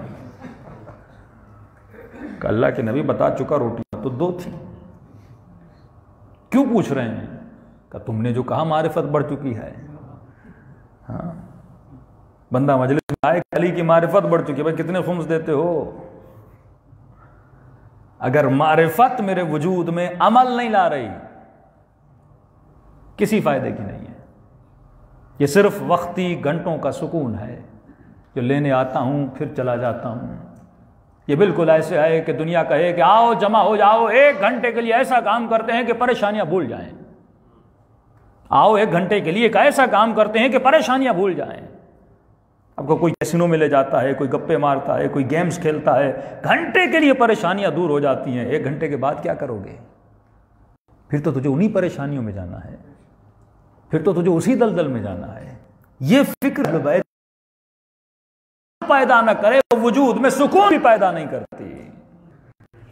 अल्लाह के नबी बता चुका रोटियां तो 2 थी। क्यों पूछ रहे हैं? का तुमने जो कहा मारिफत बढ़ चुकी है। हाँ, बंदा मजलिस में आए अली की मारिफत बढ़ चुकी है, भाई कितने खुम्स देते हो? अगर मारिफत मेरे वजूद में अमल नहीं ला रही, किसी फायदे की नहीं है। ये सिर्फ वक्ती घंटों का सुकून है जो लेने आता हूं फिर चला जाता हूं। ये बिल्कुल ऐसे है कि दुनिया कहे कि आओ जमा हो जाओ, 1 घंटे के लिए ऐसा काम करते हैं कि परेशानियां भूल जाएं। आओ 1 घंटे के लिए एक ऐसा काम करते हैं कि परेशानियां भूल जाएं। आपको कोई कैसीनो में ले जाता है, कोई गप्पे मारता है, कोई गेम्स खेलता है, घंटे के लिए परेशानियां दूर हो जाती हैं। 1 घंटे के बाद क्या करोगे? फिर तो तुझे उन्हीं परेशानियों में जाना है, फिर तो तुझे उसी दलदल में जाना है। ये फिक्र पैदा न करे तो वजूद में सुकून भी पैदा नहीं करती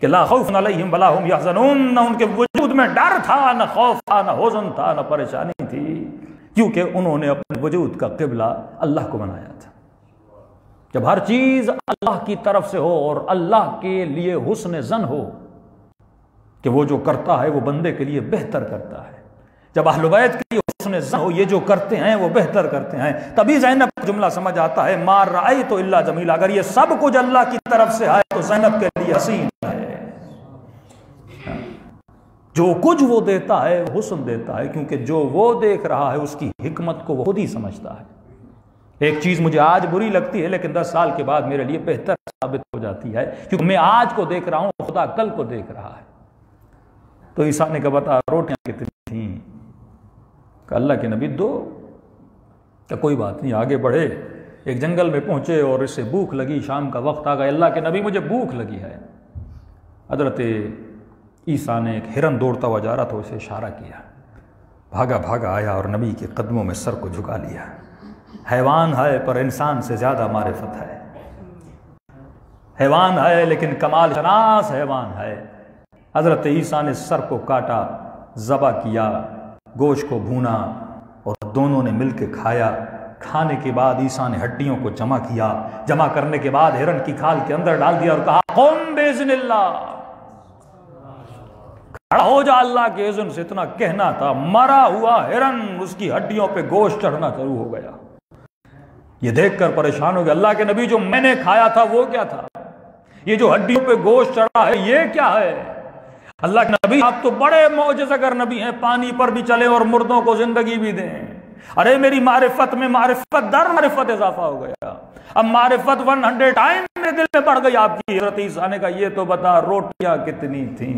कि ला खौफुन अलैहिम वला हुम यहज़नून। न उनके वजूद में डर था, न खौफ था, न हुज़न था, न परेशानी थी, क्योंकि उन्होंने अपने वजूद का किबला अल्लाह को बनाया था। जब हर चीज अल्लाह की तरफ से हो और अल्लाह के लिए हुस्न ज़न हो कि वो जो करता है वो बंदे के लिए बेहतर करता है, जब अहले बैत के लिए हुस्न ज़न हो ये जो करते हैं वो बेहतर करते हैं, तभी ज़ैनब का जुमला समझ आता है, मार रही तो इल्ला जमीला। अगर ये सब कुछ अल्लाह की तरफ से है तो ज़ैनब के लिए हसीन है। जो कुछ वो देता है वो हुस्न देता है, क्योंकि जो वो देख रहा है उसकी हिकमत को वो खुद ही समझता है। एक चीज मुझे आज बुरी लगती है लेकिन 10 साल के बाद मेरे लिए बेहतर साबित हो जाती है, क्योंकि मैं आज को देख रहा हूं, खुदा कल को देख रहा है। तो ईसा ने कहा बता रोटियां कितनी थी? अल्लाह के नबी 2। क्या कोई बात नहीं, आगे बढ़े, एक जंगल में पहुंचे और इससे भूख लगी, शाम का वक्त आ गया, अल्लाह के नबी मुझे भूख लगी है। हजरत ईसा ने एक हिरन दौड़ता हुआ जा रहा था, उसे इशारा किया, भागा भागा आया और नबी के कदमों में सर को झुका लिया। हैवान है पर इंसान से ज्यादा मारिफत है, हैवान है लेकिन कमाल शनास हैवान है। हजरत ईसा ने सर को काटा, ज़बा किया, गोश्त को भूना और दोनों ने मिलकर खाया। खाने के बाद ईसा ने हड्डियों को जमा किया, जमा करने के बाद हिरन की खाल के अंदर डाल दिया और कहा क़ुम बिइज़्निल्लाह, खड़ा हो जा अल्लाह के इज़्न से। इतना कहना था, मरा हुआ हिरन उसकी हड्डियों पे गोश्त चढ़ना शुरू हो गया। ये देखकर परेशान हो गया, अल्लाह के नबी जो मैंने खाया था वो क्या था? ये जो हड्डियों पे गोश्त चढ़ा है ये क्या है? अल्लाह के नबी आप तो बड़े मौजज़ागर नबी हैं, पानी पर भी चले और मुर्दों को जिंदगी भी दें। अरे मेरी मारिफत में मारिफत दर मारिफत इजाफा हो गया। अब मारिफत 100 टाइम मेरे दिल में बढ़ गई आपकी। हज़रत ईसा ने कहा ये तो बता रोटियां कितनी थी?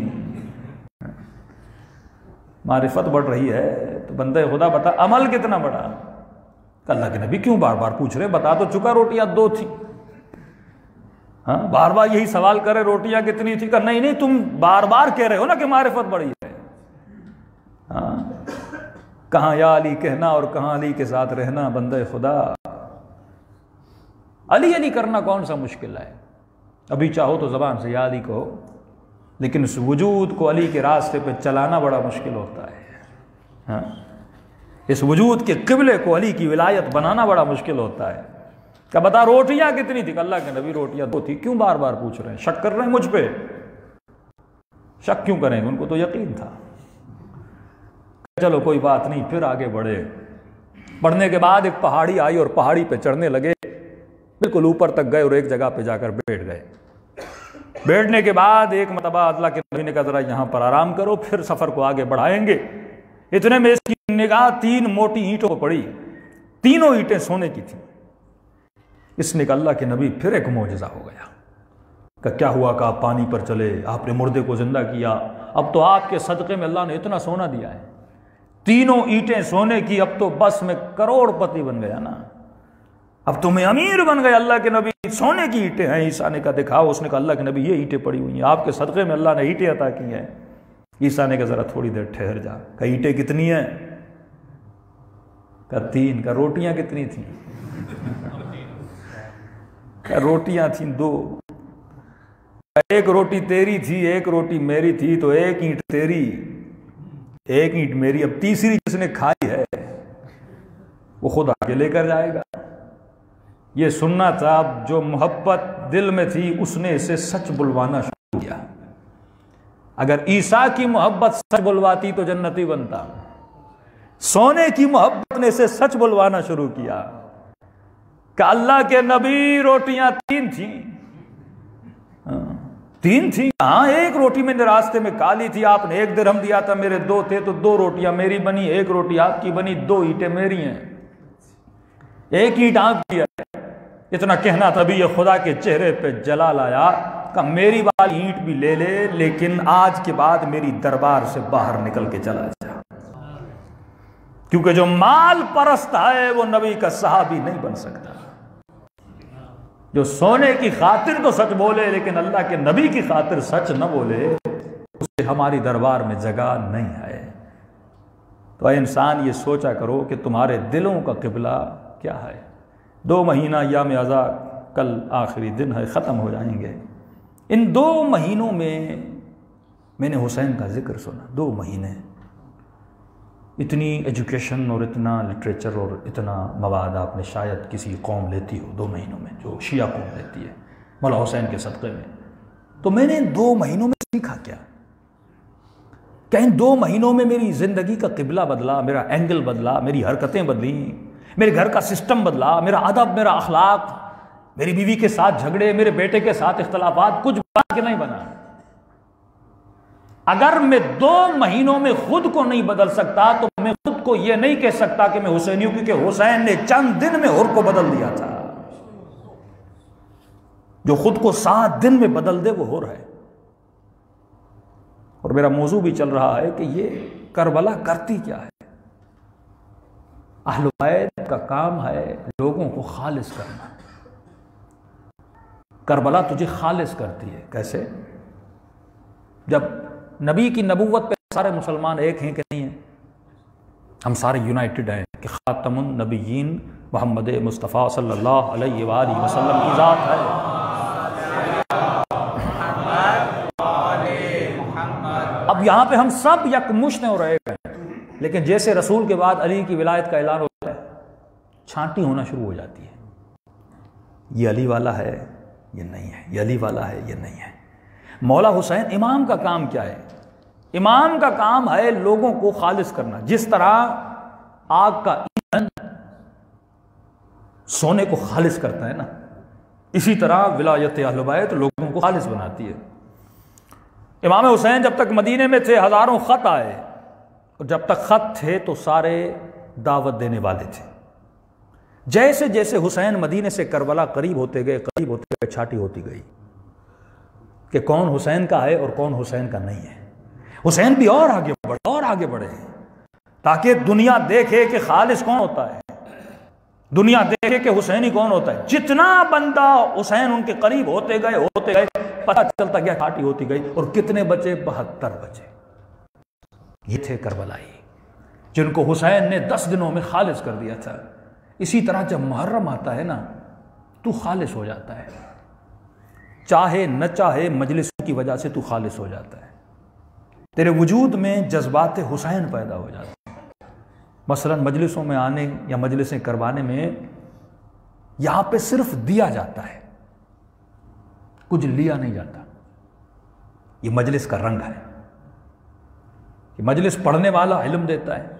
मारिफत बढ़ रही है तो बंदे खुदा बता अमल कितना बढ़ा? अल्लाह के नबी क्यों बार बार पूछ रहे? बता तो चुका रोटियां 2 थी। हाँ, बार बार यही सवाल करे रोटियां कितनी थी? का नहीं नहीं, तुम बार बार कह रहे हो ना कि मारिफत बढ़ी है। हाँ, कहां या अली कहना और कहां अली के साथ रहना। बंदे खुदा अली अली करना कौन सा मुश्किल है? अभी चाहो तो जबान से या अली कहो, लेकिन उस वजूद को अली के रास्ते पे चलाना बड़ा मुश्किल होता है। हाँ, इस वजूद के किबले को अली की विलायत बनाना बड़ा मुश्किल होता है। क्या बता रोटियां कितनी थी? अल्लाह के नबी रोटियां 2 थी। क्यों बार बार पूछ रहे हैं? शक कर रहे हैं मुझ पे? शक क्यों करेंगे? उनको तो यकीन था। चलो कोई बात नहीं, फिर आगे बढ़े। बढ़ने के बाद एक पहाड़ी आई और पहाड़ी पे चढ़ने लगे, बिल्कुल ऊपर तक गए और एक जगह पे जाकर बैठ गए। बैठने के बाद एक मरतबा अल्लाह के नबी ने कहा जरा यहां पर आराम करो, फिर सफर को आगे बढ़ाएंगे। इतने में इसकी निगाह 3 मोटी ईंटों पर पड़ी। तीनों ईंटें सोने की थी। इसने कहा अल्लाह के नबी फिर एक मौजज़ा हो गया। का क्या हुआ? का आप पानी पर चले, आपने मुर्दे को जिंदा किया, अब तो आपके सदक़े में अल्लाह ने इतना सोना दिया है। तीनों ईंटें सोने की, अब तो बस में करोड़पति बन गया ना, अब तो मैं अमीर बन गया। अल्लाह के नबी सोने की ईंटें हैं। ईसा ने कहा दिखाओ। उसने कहा अल्लाह के नबी ये ईंटें पड़ी हुई हैं, आपके सदक़े में अल्लाह ने ईंटें अता की हैं। ईसा ने कहा जरा थोड़ी देर ठहर जा। कहा ईंटें कितनी हैं? कहा 3। कहा रोटियां कितनी थी? कहा रोटियां थी 2। एक रोटी तेरी थी, एक रोटी मेरी थी, तो एक ईंट तेरी, एक ईंट मेरी। अब तीसरी जिसने खाई है वो खुद आगे लेकर जाएगा। ये सुनना था। जो मोहब्बत दिल में थी उसने इसे सच बुलवाना शुरू किया। अगर ईसा की मोहब्बत सच बुलवाती तो जन्नती बनता। सोने की मोहब्बत ने इसे सच बुलवाना शुरू किया कि अल्लाह के नबी रोटियां 3 थी। 3 थी? हाँ, एक रोटी मैंने रास्ते में काली थी, आपने 1 दिरहम दिया था, मेरे 2 थे, तो 2 रोटियां मेरी बनी, 1 रोटी आपकी बनी, 2 ईंटें मेरी हैं, 1 ईंट आपकी है। इतना कहना था, अभी ये खुदा के चेहरे पे जलाल आया कि मेरी वाली ईंट भी ले ले, लेकिन आज के बाद मेरी दरबार से बाहर निकल के चला जा। क्योंकि जो माल परस्त है वो नबी का सहाबी नहीं बन सकता। जो सोने की खातिर तो सच बोले लेकिन अल्लाह के नबी की खातिर सच न बोले, उसे हमारी दरबार में जगह नहीं है। तो इंसान ये सोचा करो कि तुम्हारे दिलों का किबला क्या है। 2 महीना याम अज़ा, कल आखिरी दिन है, ख़त्म हो जाएंगे। इन 2 महीनों में मैंने हुसैन का जिक्र सुना। 2 महीने इतनी एजुकेशन और इतना लिटरेचर और इतना मवाद आपने शायद किसी कौम लेती हो 2 महीनों में, जो शिया कौम लेती है मौला हुसैन के सदक़े में। तो मैंने इन 2 महीनों में सीखा क्या इन 2 महीनों में मेरी ज़िंदगी का क़िबला बदला, मेरा एंगल बदला, मेरी हरकतें बदली, मेरे घर का सिस्टम बदला, मेरा अदब, मेरा अखलाक, मेरी बीवी के साथ झगड़े, मेरे बेटे के साथ इख्तलाफात, कुछ बना के नहीं बना। अगर मैं 2 महीनों में खुद को नहीं बदल सकता तो मैं खुद को यह नहीं कह सकता कि मैं हुसैनी हूं, क्योंकि हुसैन ने चंद दिन में हुर को बदल दिया था। जो खुद को 7 दिन में बदल दे वो हुर है। और मेरा मौजू भी चल रहा है कि ये करबला करती क्या है। अहले बैत का काम है लोगों को खालिस करना। करबला तुझे खालिस करती है। कैसे? जब नबी की नबूवत पे सारे मुसलमान एक हैं कि नहीं हैं? हम सारे यूनाइटेड हैं कि खातमुन नबीयीन मोहम्मद मुस्तफ़ा सल्लल्लाहु अलैहि वसल्लम की ज़ात है। अब यहाँ पे हम सब यकमुश्त हो रहे हैं, लेकिन जैसे रसूल के बाद अली की विलायत का ऐलान होता है, छांटी होना शुरू हो जाती है। ये अली वाला है, ये नहीं है, ये अली वाला है, ये नहीं है। मौला हुसैन, इमाम का काम क्या है? इमाम का काम है लोगों को खालिस करना। जिस तरह आग का ईंधन सोने को खालिस करता है ना, इसी तरह विलायत अहले बैत लोगों को खालिस बनाती है। इमाम हुसैन जब तक मदीने में थे हजारों खत आए, और जब तक खत थे तो सारे दावत देने वाले थे। जैसे जैसे हुसैन मदीने से करबला करीब होते गए छाटी होती गई कि कौन हुसैन का है और कौन हुसैन का नहीं है। हुसैन भी और आगे बढ़े ताकि दुनिया देखे कि खालिस कौन होता है, दुनिया देखे कि हुसैनी कौन होता है। जितना बंदा हुसैन उनके करीब होते गए पता चलता गया छाटी होती गई। और कितने बचे? 72 बचे। ये थे करबलाई जिनको हुसैन ने 10 दिनों में खालिस कर दिया था। इसी तरह जब मुहर्रम आता है ना, तू खालिस हो जाता है। चाहे न चाहे मजलिसों की वजह से तू खालिस हो जाता है। तेरे वजूद में जज्बात हुसैन पैदा हो जाते हैं। मसलन मजलिसों में आने या मजलिसें करवाने में यहां पे सिर्फ दिया जाता है, कुछ लिया नहीं जाता। ये मजलिस का रंग है। ये मजलिस पढ़ने वाला इल्म देता है,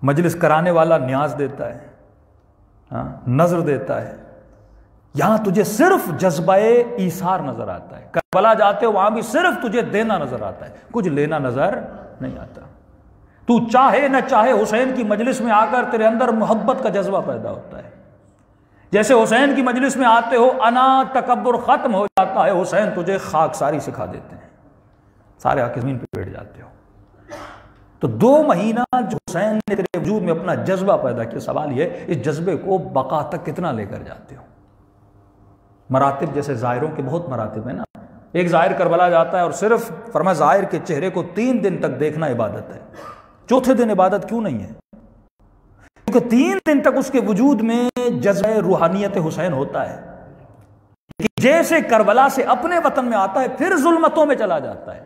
मजलिस कराने वाला न्याज देता है, नजर देता है। यहां तुझे सिर्फ जज्बाए ईसार नजर आता है। करबला जाते हो वहां भी सिर्फ तुझे देना नजर आता है, कुछ लेना नजर नहीं आता। तू चाहे न चाहे हुसैन की मजलिस में आकर तेरे अंदर मोहब्बत का जज्बा पैदा होता है। जैसे हुसैन की मजलिस में आते हो अना तकब्बुर खत्म हो जाता है। हुसैन तुझे खाकसारी सिखा देते हैं, सारे आके जमीन पे बैठ जाते हो। तो 2 महीना जो हुसैन ने तेरे वजूद में अपना जज्बा पैदा किया, सवाल ये इस जज्बे को बका तक कितना लेकर जाते हो। मरातिब जैसे जायरों के बहुत मरातिब है ना। एक जाहिर करबला जाता है और सिर्फ फरमा जाहिर के चेहरे को 3 दिन तक देखना इबादत है। चौथे दिन इबादत क्यों नहीं है? क्योंकि 3 दिन तक उसके वजूद में जज्बे रूहानियत हुसैन होता है कि जैसे करबला से अपने वतन में आता है, फिर जुल्मतों में चला जाता है,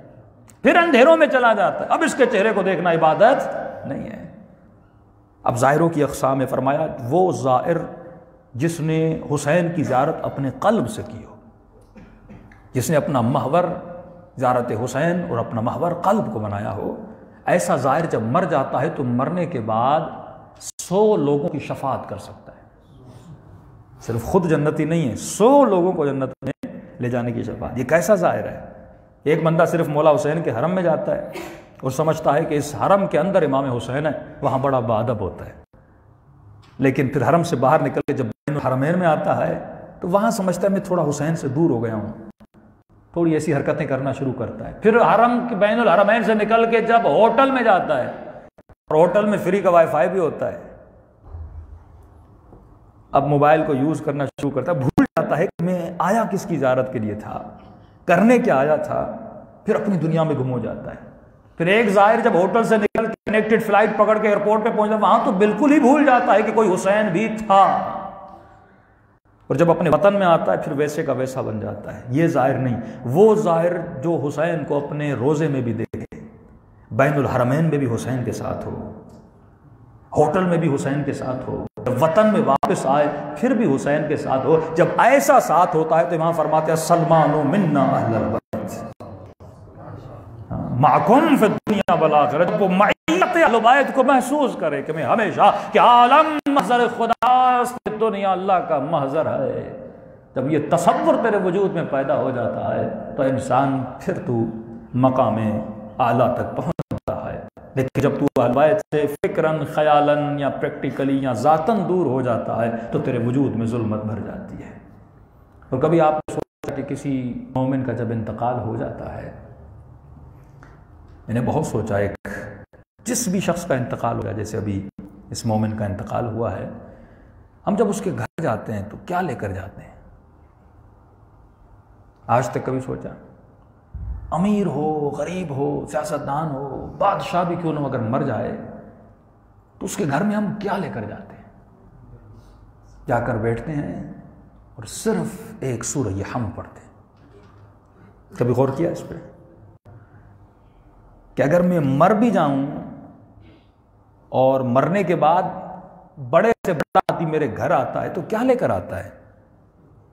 फिर अंधेरों में चला जाता है। अब इसके चेहरे को देखना इबादत नहीं है। अब जाहिरों की अक़साम में फरमाया वो जाहिर जिसने हुसैन की ज़ियारत अपने क़ल्ब से की हो, जिसने अपना महवर ज़ियारत हुसैन और अपना महवर क़ल्ब को बनाया हो, ऐसा ज़ाहिर जब मर जाता है तो मरने के बाद 100 लोगों की शफाअत कर सकता है। सिर्फ खुद जन्नती नहीं है, 100 लोगों को जन्नत में ले जाने की शफाअत। ये कैसा ज़ाहिर है? एक बंदा सिर्फ मौला हुसैन के हरम में जाता है और समझता है कि इस हरम के अंदर इमाम हुसैन है, वहाँ बड़ा बाअदब होता है। लेकिन फिर हरम से बाहर निकल के जब हरमैन में आता है तो वहाँ समझता है मैं थोड़ा हुसैन से दूर हो गया हूँ, थोड़ी ऐसी हरकतें करना शुरू करता है। फिर हरम के बैनुल हरमैन से निकल के जब होटल में जाता है, और होटल में फ्री का वाईफाई भी होता है, अब मोबाइल को यूज करना शुरू करता है। भूल जाता है कि मैं आया किसकी ज़ियारत के लिए था, करने क्या आया था, फिर अपनी दुनिया में गुम हो जाता है। फिर एक ज़ाहिर जब होटल से निकल के कनेक्टेड फ्लाइट पकड़ के एयरपोर्ट पे पहुंचता है, वहां तो बिल्कुल ही भूल जाता है कि कोई हुसैन भी था। और जब अपने वतन में आता है फिर वैसे का वैसा बन जाता है। ये ज़ाहिर नहीं, वो ज़ाहिर जो हुसैन को अपने रोज़े में भी देखे, बैनुल हरमैन में भी हुसैन के साथ हो, होटल में भी हुसैन के साथ हो, जब वतन में वापस आए फिर भी हुसैन के साथ हो। जब ऐसा साथ होता है तो इमाम फरमाते हैं सलमानो मिन्ना अहलल बैत माकुम फिद दुनिया वल आखिरत। वो मईयत अहले बैत को महसूस करे कि मैं हमेशा कि आलम महज़र खुदा दुनिया अल्लाह का महज़र है। जब ये तसव्वुर तेरे वजूद में पैदा हो जाता है तो इंसान फिर तू मकाम आला तक पहुंचता है। लेकिन जब तू अहले बैत से फिक्रन ख्यालन या प्रैक्टिकली या ज़ातन दूर हो जाता है तो तेरे वजूद में जुल्मत भर जाती है। तो कभी आपने सोचा कि किसी मोमिन का जब इंतकाल हो जाता है, मैंने बहुत सोचा, एक जिस भी शख्स का इंतकाल हो गया, जैसे अभी इस मोमिन का इंतकाल हुआ है, हम जब उसके घर जाते हैं तो क्या लेकर जाते हैं? आज तक कभी सोचा? अमीर हो, गरीब हो, सियासतदान हो, बादशाह भी क्यों न अगर मर जाए तो उसके घर में हम क्या लेकर जाते हैं? जाकर बैठते हैं और सिर्फ एक सूरह हम पढ़ते हैं। कभी गौर किया इस पर कि अगर मैं मर भी जाऊं और मरने के बाद बड़े से बड़ा आदमी मेरे घर आता है तो क्या लेकर आता है?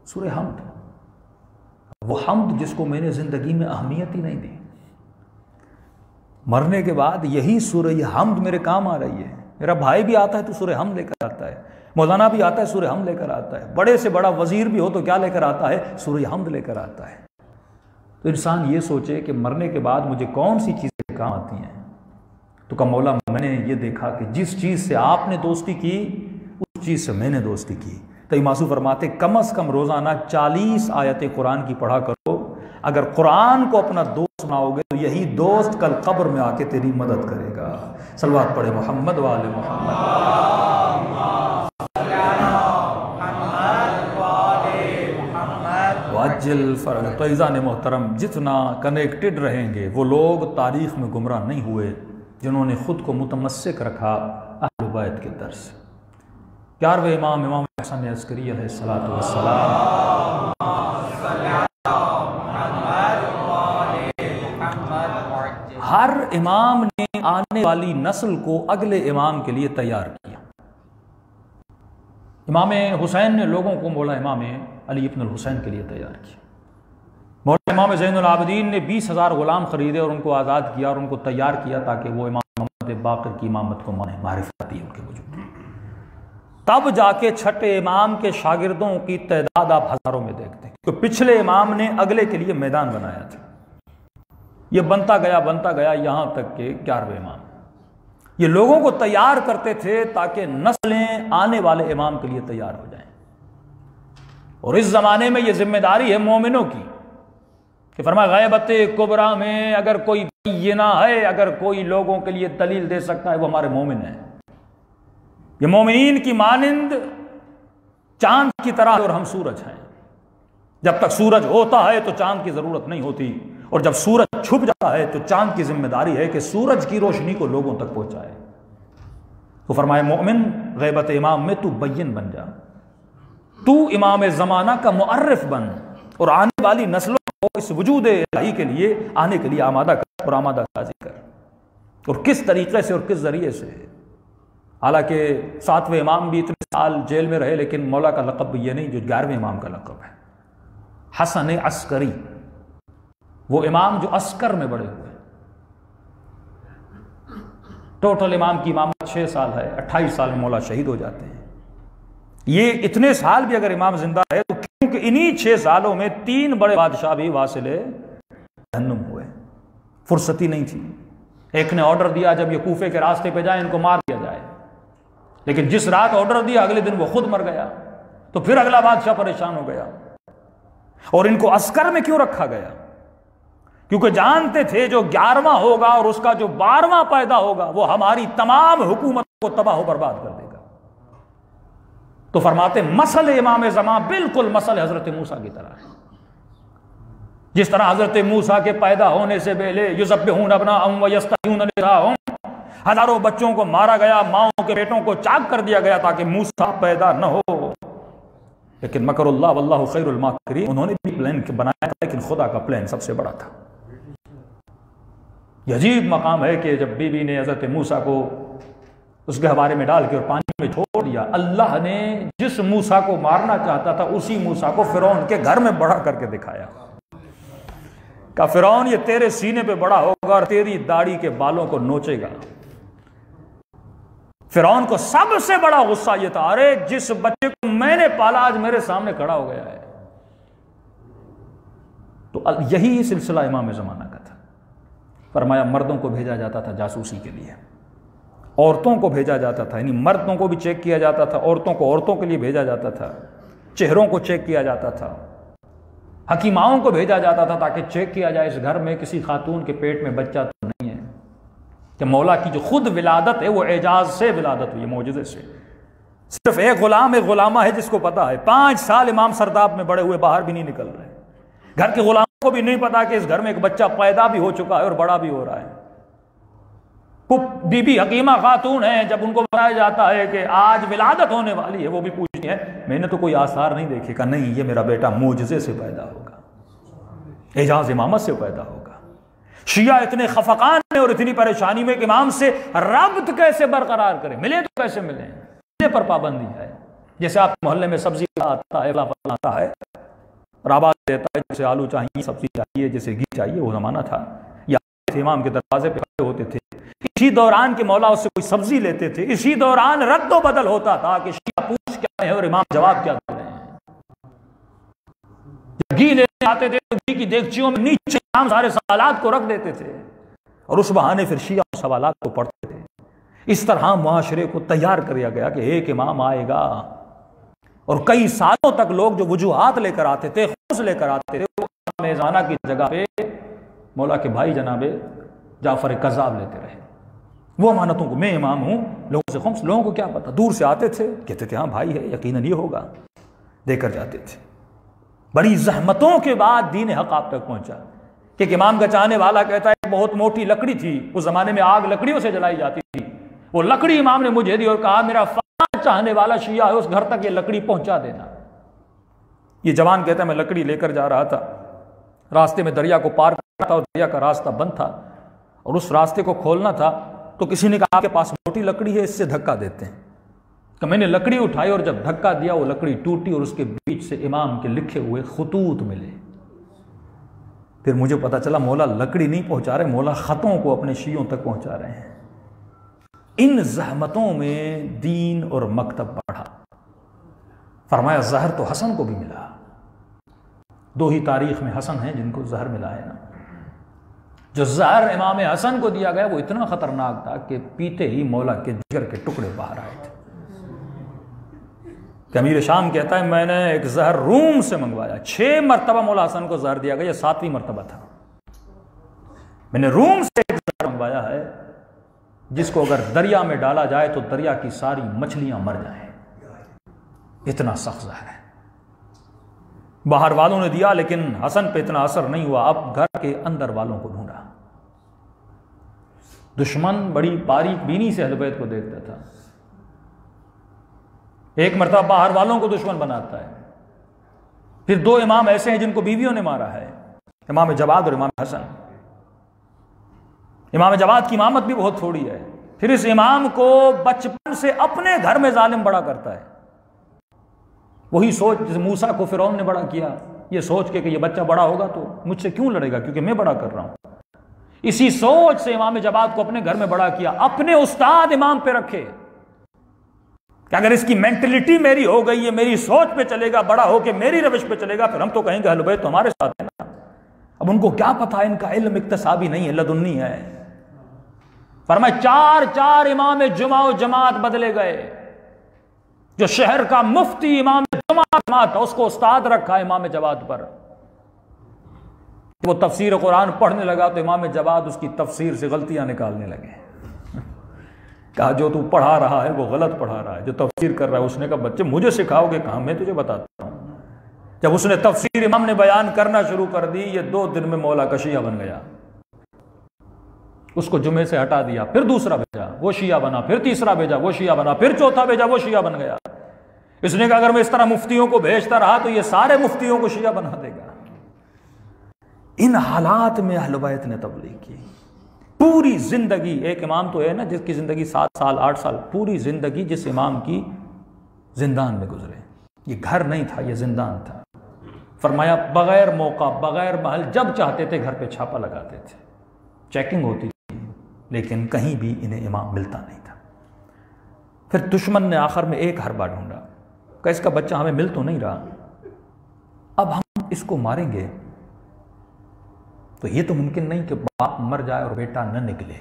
सूरह हमद। वो हमद जिसको मैंने जिंदगी में अहमियत ही नहीं दी, मरने के बाद यही सूरह हमद मेरे काम आ रही है। मेरा भाई भी आता है तो सूरह हमद लेकर आता है, मौलाना भी आता है सूरह हमद लेकर आता है, बड़े से बड़ा वजीर भी हो तो क्या लेकर आता है? सूरह हमद लेकर आता है। तो इंसान ये सोचे कि मरने के बाद मुझे कौन सी चीज़ें काम आती हैं। तो कहा मौला मैंने ये देखा कि जिस चीज़ से आपने दोस्ती की उस चीज़ से मैंने दोस्ती की। तो मासूम फरमाते कम अज़ कम रोज़ाना 40 आयतें कुरान की पढ़ा करो। अगर कुरान को अपना दोस्त बनाओगे तो यही दोस्त कल कब्र में आके तेरी मदद करेगा। सलवात पढ़े मोहम्मद वाले मोहम्मद। वाजिल फ़र्क़। तो इज़ान मोहतरम, जितना कनेक्टेड रहेंगे वो लोग तारीख़ में गुमराह नहीं हुए जिन्होंने ख़ुद को मुतमस्सिक रखा अहले बैत के दर से। 11वें इमाम इमाम हसन अस्करी अलैहिस्सलातु वस्सलाम, हर इमाम ने आने वाली नस्ल को अगले इमाम के लिए तैयार किया। इमाम हुसैन ने लोगों को मौला इमाम अली इब्न हुसैन के लिए तैयार किया। मौला इमाम ज़ैनुल आबिदीन ने 20,000 गुलाम खरीदे और उनको आज़ाद किया और उनको तैयार किया ताकि वो इमाम मोहम्मद बाक़िर की इमामत को माने, मारिफत दी उनके वजूद। तब जाके छठे इमाम के शागिर्दों की तादाद आप हज़ारों में देखते हैं। तो पिछले इमाम ने अगले के लिए मैदान बनाया था। ये बनता गया यहाँ तक कि 11वें इमाम ये लोगों को तैयार करते थे ताकि नस्लें आने वाले इमाम के लिए तैयार हो जाएं। और इस ज़माने में ये जिम्मेदारी है मोमिनों की कि फरमाया गैबत कुबरा में अगर कोई बैयिना है, अगर कोई लोगों के लिए दलील दे सकता है वो हमारे मोमिन हैं। ये मोमिनीन की मानिंद चांद की तरह और हम सूरज हैं। जब तक सूरज होता है तो चांद की जरूरत नहीं होती, और जब सूरज छुप जाता है तो चांद की जिम्मेदारी है कि सूरज की रोशनी को लोगों तक पहुंचाए। तो फरमाए मोमिन गैबत इमाम में तू बैयिन बन जा, तू इमाम ज़माना का मुअर्रिफ बन और आने वाली नस्लों को इस वजूद इलाही के लिए आने के लिए आमादा कर और आमादा साजी कर। और किस तरीके से और किस जरिए से। हालांकि 7वें इमाम भी इतने साल जेल में रहे लेकिन मौला का लक़ब ये नहीं जो 11वें इमाम का लक़ब है। हसन अस्करी, वो इमाम जो अस्कर में बड़े हुए। टोटल इमाम की इमामत 6 साल है, 28 साल में मौला शहीद हो जाते हैं। ये इतने साल भी अगर इमाम जिंदा है तो क्योंकि इन्हीं 6 सालों में 3 बड़े बादशाह भी वासिले जहन्नुम हुए, फुर्सती नहीं थी। एक ने ऑर्डर दिया जब ये कूफे के रास्ते पे जाए इनको मार दिया जाए, लेकिन जिस रात ऑर्डर दिया अगले दिन वो खुद मर गया। तो फिर अगला बादशाह परेशान हो गया। और इनको अस्कर में क्यों रखा गया? क्योंकि जानते थे जो 11वां होगा और उसका जो 12वां पैदा होगा वो हमारी तमाम हुकूमत को तबाह बर्बाद कर देगा। तो फरमाते मसल इमाम ज़मा बिल्कुल मसल हजरत मूसा की तरह है। जिस तरह हजरत मूसा के पैदा होने से पहले युज़ब्बिहून अब्नाअहुम व यस्तहयून निसाअहुम, हजारों बच्चों को मारा गया, माओं के पेटों को चाक कर दिया गया ताकि मूसा पैदा न हो। लेकिन मकरुल्लाह वल्लाहु खैरुल माकिरीन, उन्होंने भी प्लान बनाया था लेकिन खुदा का प्लान सबसे बड़ा था। यह अजीब मकाम है कि जब बीबी ने हज़रत मूसा को उस गहवारे में डाल के और पानी में छोड़ दिया, अल्लाह ने जिस मूसा को मारना चाहता था उसी मूसा को फिरौन के घर में बड़ा करके दिखाया। कहा फिरौन ये तेरे सीने पे बड़ा होगा और तेरी दाढ़ी के बालों को नोचेगा। फिरौन को सबसे बड़ा गुस्सा यह था, अरे जिस बच्चे को मैंने पाला आज मेरे सामने खड़ा हो गया है। तो यही सिलसिला इमाम ज़माना का था। फरमाया मर्दों को भेजा जाता था जासूसी के लिए, औरतों को भेजा जाता था, यानी मर्दों को भी चेक किया जाता था, औरतों को औरतों के लिए भेजा जाता था, चेहरों को चेक किया जाता था, हकीमाओं को भेजा जाता था ताकि चेक किया जाए इस घर में किसी खातून के पेट में बच्चा तो नहीं है, कि मौला की जो खुद विलादत है वो एजाज से विलादत हुई है, मौजज़े से। सिर्फ एक गुलामा है जिसको पता है, 5 साल इमाम सरदाब में बड़े हुए बाहर भी नहीं निकल रहे। घर के गुलामों को भी नहीं पता कि इस घर में एक बच्चा पैदा भी हो चुका है और बड़ा भी हो रहा है। बीबी हकीमा खातून है, जब उनको बताया जाता है कि आज विलादत होने वाली है, वो भी पूछती है मैंने तो कोई आसार नहीं देखे। का नहीं, ये मेरा बेटा मोजज़े से पैदा होगा, एजाज इमामत से पैदा होगा। शिया इतने खफकान में और इतनी परेशानी में कि इमाम से रब्त कैसे बरकरार करें, मिले तो कैसे मिले, मिले पर पाबंदी है। जैसे आप मोहल्ले में सब्जी आता है, आता है और आवाज देता है जैसे आलू चाहिए, सब्जी चाहिए, जैसे घी चाहिए, वो जमाना था। या इमाम के दरवाजे पे खड़े होते थे, इसी दौरान के मौला उससे कोई सब्जी लेते थे, इसी दौरान रद्दो बदल होता था कि शिया पूछ क्या है और इमाम जवाब क्या दे रहे हैं। जब घी लेने आते थे तो घी की देगचियों में नीचे इमाम सारे सवालात को रख देते थे और उस बहाने फिर शिया सवालात को पढ़ते थे। इस तरह मुआशरे को तैयार किया गया कि एक इमाम आएगा और कई सालों तक लोग जो वजूहात लेकर आते थे, खुश लेकर आते थे, वो मेज़ाना की जगह पे मौला के भाई जनाबे जाफर कज़्ज़ाब लेते रहे। वो अमानतों को मैं इमाम हूं, लोगों से खुम्स, लोगों को क्या पता, दूर से आते थे, कहते थे हाँ भाई है, यकीनन ये होगा, देकर जाते थे। बड़ी जहमतों के बाद दीन हक आप तक पहुंचा कि इमाम का चाहने वाला कहता है बहुत मोटी लकड़ी थी, उस जमाने में आग लकड़ियों से जलाई जाती थी, वो लकड़ी इमाम ने मुझे दी और कहा मेरा चाहने वाला शिया है, उस घर तक ये लकड़ी पहुंचा देना। ये जवान कहता है मैं लकड़ी लेकर जा रहा था, रास्ते में दरिया को पार करना था और दरिया का रास्ता बंद था और उस रास्ते को खोलना था, तो किसी ने कहा आपके पास मोटी लकड़ी है, इससे धक्का देते हैं। तो मैंने लकड़ी उठाई और जब धक्का दिया वो लकड़ी टूटी और उसके बीच से इमाम के लिखे हुए खतूत मिले। फिर मुझे पता चला मौला लकड़ी नहीं पहुंचा रहे, मौला खतों को अपने शियों तक पहुंचा रहे हैं। इन जहमतों में दीन और मकतब बढ़ा। फरमाया जहर तो हसन को भी मिला। 2 ही तारीख में हसन है जिनको जहर मिला है ना। जो जहर इमाम हसन को दिया गया वो इतना खतरनाक था कि पीते ही मौला के जिगर के टुकड़े बाहर आए थे। अमीर शाम कहता है मैंने एक जहर रूम से मंगवाया, 6 मरतबा मौला हसन को जहर दिया गया, 7वीं मरतबा था। मैंने रूम से एक जहर मंगवाया है जिसको अगर दरिया में डाला जाए तो दरिया की सारी मछलियां मर जाएं, इतना सख्त जहर है। बाहर वालों ने दिया लेकिन हसन पे इतना असर नहीं हुआ। अब घर के अंदर वालों को ढूंढा। दुश्मन बड़ी बारीक बीनी से अहल बैत को देखता था। एक मरतबा बाहर वालों को दुश्मन बनाता है। फिर 2 इमाम ऐसे हैं जिनको बीवियों ने मारा है, इमाम जवाद और इमाम हसन। इमाम जवाद की इमामत भी बहुत थोड़ी है। फिर इस इमाम को बचपन से अपने घर में जालिम बड़ा करता है। वही सोच जैसे मूसा को फिरौन ने बड़ा किया, ये सोच के कि ये बच्चा बड़ा होगा तो मुझसे क्यों लड़ेगा क्योंकि मैं बड़ा कर रहा हूं। इसी सोच से इमाम जवाद को अपने घर में बड़ा किया, अपने उस्ताद इमाम पे रखे कि अगर इसकी मेंटलिटी मेरी हो गई है, मेरी सोच पे चलेगा, बड़ा होके मेरी रविश पे चलेगा, फिर हम तो कहेंगे अहल बैत तो हमारे साथ है ना। अब उनको क्या पता है, इनका इल्म इक्तसाबी नहीं है, लदुन्नी है। फरमाया 4 इमाम जुमा और जमात बदले गए। जो शहर का मुफ्ती इमाम जमात था उसको उस्ताद रखा इमाम जवाद पर। वो तफसीर कुरान पढ़ने लगा तो इमाम जवाद उसकी तफसीर से गलतियां निकालने लगे। कहा जो तू पढ़ा रहा है वो गलत पढ़ा रहा है, जो तफसीर कर रहा है। उसने कहा बच्चे मुझे सिखाओगे कहां, मैं तुझे बताता हूं। जब उसने तफसीर इमाम ने बयान करना शुरू कर दी, ये 2 दिन में मौला का शिया बन गया। उसको जुमे से हटा दिया, फिर दूसरा भेजा, वो शिया बना, फिर तीसरा भेजा, वो शिया बना, फिर चौथा भेजा, वो शिया बन गया। इसने कहा अगर मैं इस तरह मुफ्तियों को भेजता रहा तो ये सारे मुफ्तियों को शिया बना देगा। इन हालात में अहले बैत ने तबलीग की। पूरी जिंदगी, एक इमाम तो है ना जिसकी जिंदगी 7 साल 8 साल, पूरी जिंदगी जिस इमाम की जिंदान में गुजरे, ये घर नहीं था, ये जिंदान था। फरमाया बगैर मौका, बगैर महल, जब चाहते थे घर पे छापा लगाते थे, चेकिंग होती थी, लेकिन कहीं भी इन्हें इमाम मिलता नहीं था। फिर दुश्मन ने आखिर में एक हरबा ढूंढा कि इसका बच्चा हमें मिल तो नहीं रहा, अब हम इसको मारेंगे तो ये तो मुमकिन नहीं कि बाप मर जाए और बेटा न निकले।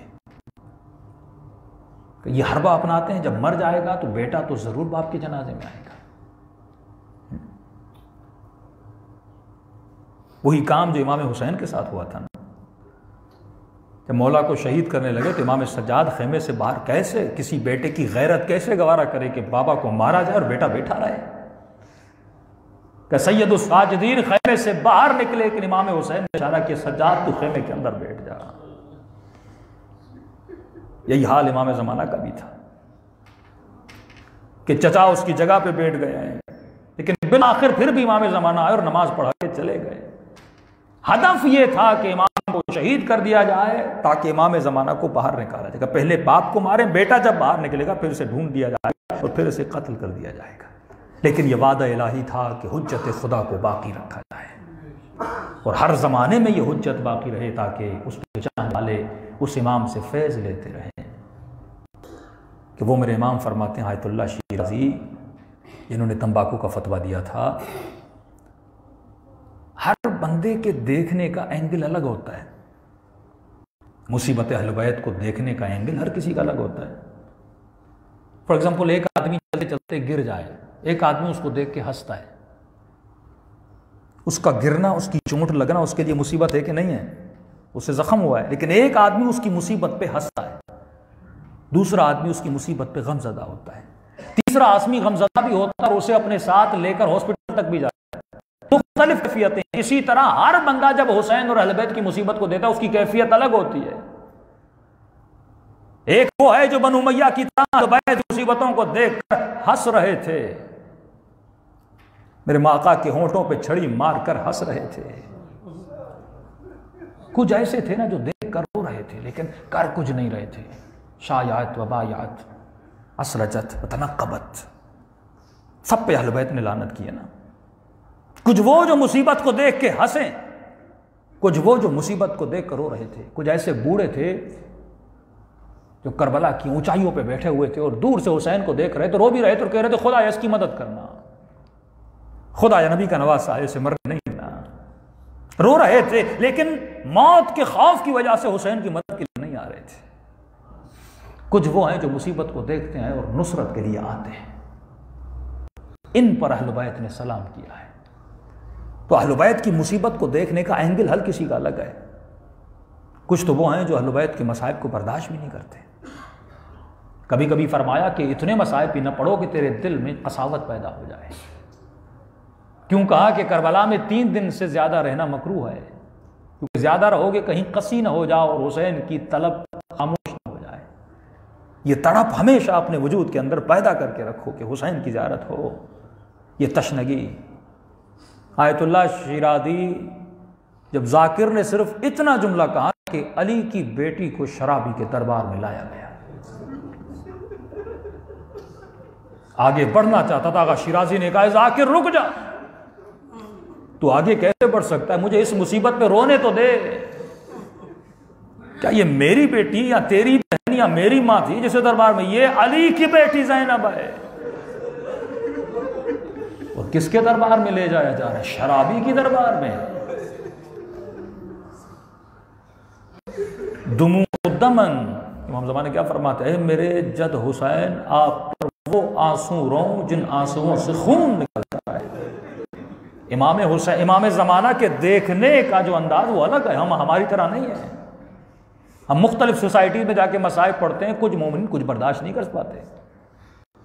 ये हरबा अपनाते हैं, जब मर जाएगा तो बेटा तो जरूर बाप के जनाजे में आएगा। वही काम जो इमाम हुसैन के साथ हुआ था ना, जब मौला को शहीद करने लगे तो इमाम सज्जाद खेमे से बाहर कैसे, किसी बेटे की गैरत कैसे गवारा करे कि बाबा को मारा जाए और बेटा बैठा रहे। कि सैयदुस साजिदीन खेमे से बाहर निकले, लेकिन इमाम हुसैन ने इशारा किया सज्जाद तू खेमे के अंदर बैठ जा। यही हाल इमाम ज़माना का भी था कि चचा उसकी जगह पे बैठ गए हैं, लेकिन बिन आखिर फिर भी इमाम ज़माना आए और नमाज पढ़ा के चले गए। हदफ ये था कि इमाम को शहीद कर दिया जाए ताकि इमाम ज़माना को बाहर निकाला जाएगा। पहले बाप को मारे, बेटा जब बाहर निकलेगा फिर उसे ढूंढ दिया जाएगा और फिर उसे कत्ल कर दिया जाएगा। लेकिन यह वादा इलाही था कि हुज्जत खुदा को बाकी रखा जाए और हर ज़माने में यह हुज्जत बाकी रहे ताकि उसके चाहने वाले उस इमाम से फैज़ लेते रहें। कि वो मेरे इमाम फरमाते हैं आयतुल्लाह शिराज़ी, जिन्होंने तंबाकू का फतवा दिया था, हर बंदे के देखने का एंगल अलग होता है। मुसीबत अहल बैत को देखने का एंगल हर किसी का अलग होता है। फॉर एग्जाम्पल, एक आदमी चलते चलते गिर जाए, एक आदमी उसको देख के हंसता है, उसका गिरना, उसकी चोट लगना उसके लिए मुसीबत है कि नहीं है, उससे जख्म हुआ है, लेकिन एक आदमी उसकी मुसीबत पे हंसता है, दूसरा आदमी उसकी मुसीबत पे गमज़दा होता है, तीसरा आदमी गमज़दा भी होता है और उसे अपने साथ लेकर हॉस्पिटल तक भी जाता है। मुख्तलिफ कैफियतें। इसी तरह हर बंदा जब हुसैन और अहले बैत की मुसीबत को देता है उसकी कैफियत अलग होती है। एक वो है जो बनु उमय्या की तरह बैत मुसीबतों को देखकर हंस रहे थे, मेरे माका के होंठों पे छड़ी मारकर हंस रहे थे। कुछ ऐसे थे ना जो देख कर रो रहे थे लेकिन कर कुछ नहीं रहे थे। शायात वबायात असरजत तनक़बत, सब पे अहले बैत ने लानत की है ना। कुछ वो जो मुसीबत को देख के हंसे, कुछ वो जो मुसीबत को देख कर रो रहे थे। कुछ ऐसे बूढ़े थे जो करबला की ऊंचाइयों पे बैठे हुए थे और दूर से हुसैन को देख रहे थे, रो भी रहे थे और कह रहे थे खुदा इसकी मदद करना, खुदा या नबी का नवासा है, इसे मरने नहीं देना। रो रहे थे लेकिन मौत के खौफ की वजह से हुसैन की मदद के लिए नहीं आ रहे थे। कुछ वो हैं जो मुसीबत को देखते हैं और नुसरत के लिए आते हैं। इन पर अहले बैत ने सलाम किया है। तो अहले बैत की मुसीबत को देखने का एंगल हर किसी का अलग है। कुछ तो वो हैं जो अहले बैत के मसाइब को बर्दाश्त भी नहीं करते। कभी कभी फरमाया कि इतने मसाइब भी न पढ़ो कि तेरे दिल में कसावत पैदा हो जाए। क्यों कहा कि करबला में 3 दिन से ज्यादा रहना मकरूह है, क्योंकि ज्यादा रहोगे कहीं कसी न हो जाओ और हुसैन की तलब खामोश न हो जाए। ये तड़प हमेशा अपने वजूद के अंदर पैदा करके रखो कि हुसैन की ज़ियारत हो। ये तशनगी। आयतुल्लाह शिराज़ी जब जाकिर ने सिर्फ इतना जुमला कहा कि अली की बेटी को शराबी के दरबार में लाया गया, आगे बढ़ना चाहता था, आगा शिराज़ी ने कहा जाकिर रुक जा, तू आगे कैसे बढ़ सकता है, मुझे इस मुसीबत पे रोने तो दे। क्या ये मेरी बेटी या तेरी बहन या मेरी माँ थी जिसे दरबार में, ये अली की बेटी ज़ैनब है। और किसके दरबार में ले जाया जा रहा है? शराबी की दरबार में। दुमुद्दमन, इमाम ज़माने क्या फरमाते हैं, मेरे जद हुसैन आप पर वो आंसू रो जिन आंसुओं से खून निकलता है। इमाम हुसैन, इमाम ज़माना के देखने का जो अंदाज वो अलग है, हम हमारी तरह नहीं है। हम मुख्तलिफ सोसाइटी में जाके मसाइब पढ़ते हैं, कुछ मोमिन कुछ बर्दाश्त नहीं कर पाते।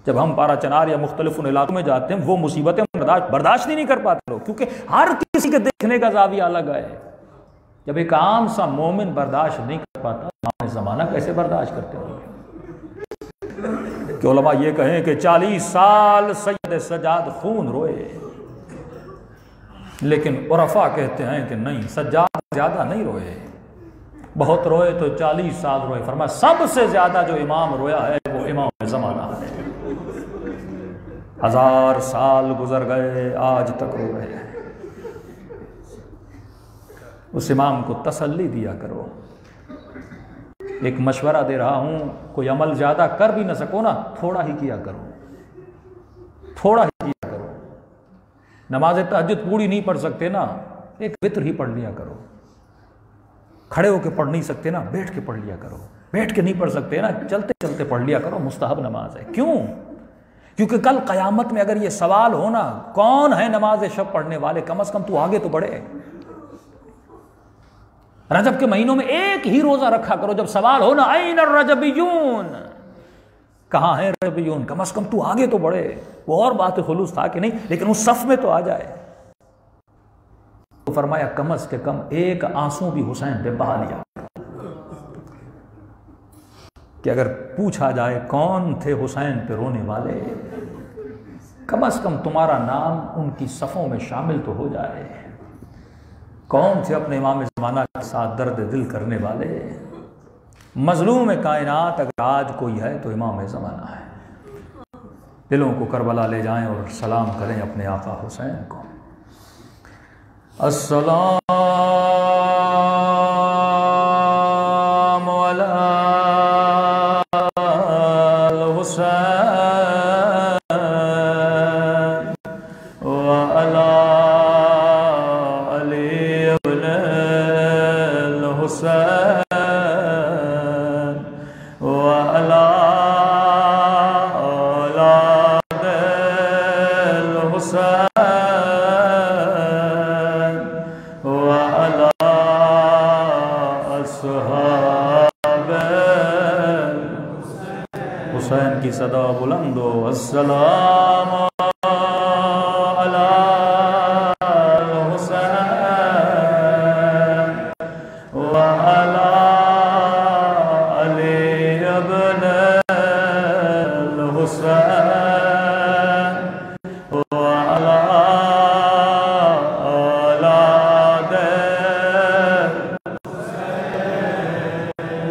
जब हम पारा चनार या मुख्तलिफ इलाकों में जाते हैं वो मुसीबतें बर्दाश्त ही नहीं कर पाते लोग, क्योंकि हर किसी के देखने का ज़ाविया अलग है। जब एक आम सा मोमिन बर्दाश्त नहीं कर पाता, इमाम ज़माना कैसे बर्दाश्त करते होंगे? कि उलमा ये कहें कि 40 साल सैयद सज्जाद खून रोए, लेकिन उरफा कहते हैं कि नहीं, सज्जाद ज्यादा नहीं रोए, बहुत रोए तो 40 साल रोए। फरमाया सबसे ज्यादा जो इमाम रोया है वो इमाम ज़माना है। 1000 साल गुजर गए, आज तक रो रहे हैं। उस इमाम को तसल्ली दिया करो। एक मशवरा दे रहा हूं, कोई अमल ज्यादा कर भी ना सको ना, थोड़ा ही किया करो, थोड़ा ही किया करो। नमाज तहज्जुद पूरी नहीं पढ़ सकते ना, एक वित्र ही पढ़ लिया करो। खड़े होकर पढ़ नहीं सकते ना, बैठ के पढ़ लिया करो। बैठ के नहीं पढ़ सकते ना, चलते चलते पढ़ लिया करो। मुस्तहब नमाज है। क्यों? क्योंकि कल क़यामत में अगर ये सवाल हो ना, कौन है नमाज शब पढ़ने वाले, कम से कम तू आगे तो बढ़े। रजब के महीनों में एक ही रोजा रखा करो, जब सवाल हो ना ऐन रजबियून, कहां है रजबियून, कम से कम तू आगे तो बढ़े। वो और बात खुलूस था कि नहीं, लेकिन उस सफ में तो आ जाए। तो फरमाया कम से कम एक आंसू भी हुसैन पे बहा लिया कि अगर पूछा जाए कौन थे हुसैन पे रोने वाले, कम से कम तुम्हारा नाम उनकी सफ़ों में शामिल तो हो जाए। कौन थे अपने इमाम ज़माना के साथ दर्द दिल करने वाले। मजलूम कायनात अगर आज कोई है तो इमाम ज़माना है। दिलों को करबला ले जाएं और सलाम करें अपने आका हुसैन को। अस्सलाम हुसैन की सदा बुलंदो अस्सलाम अला हुसैन व अला अली इब्न हुसैन व अला औलाद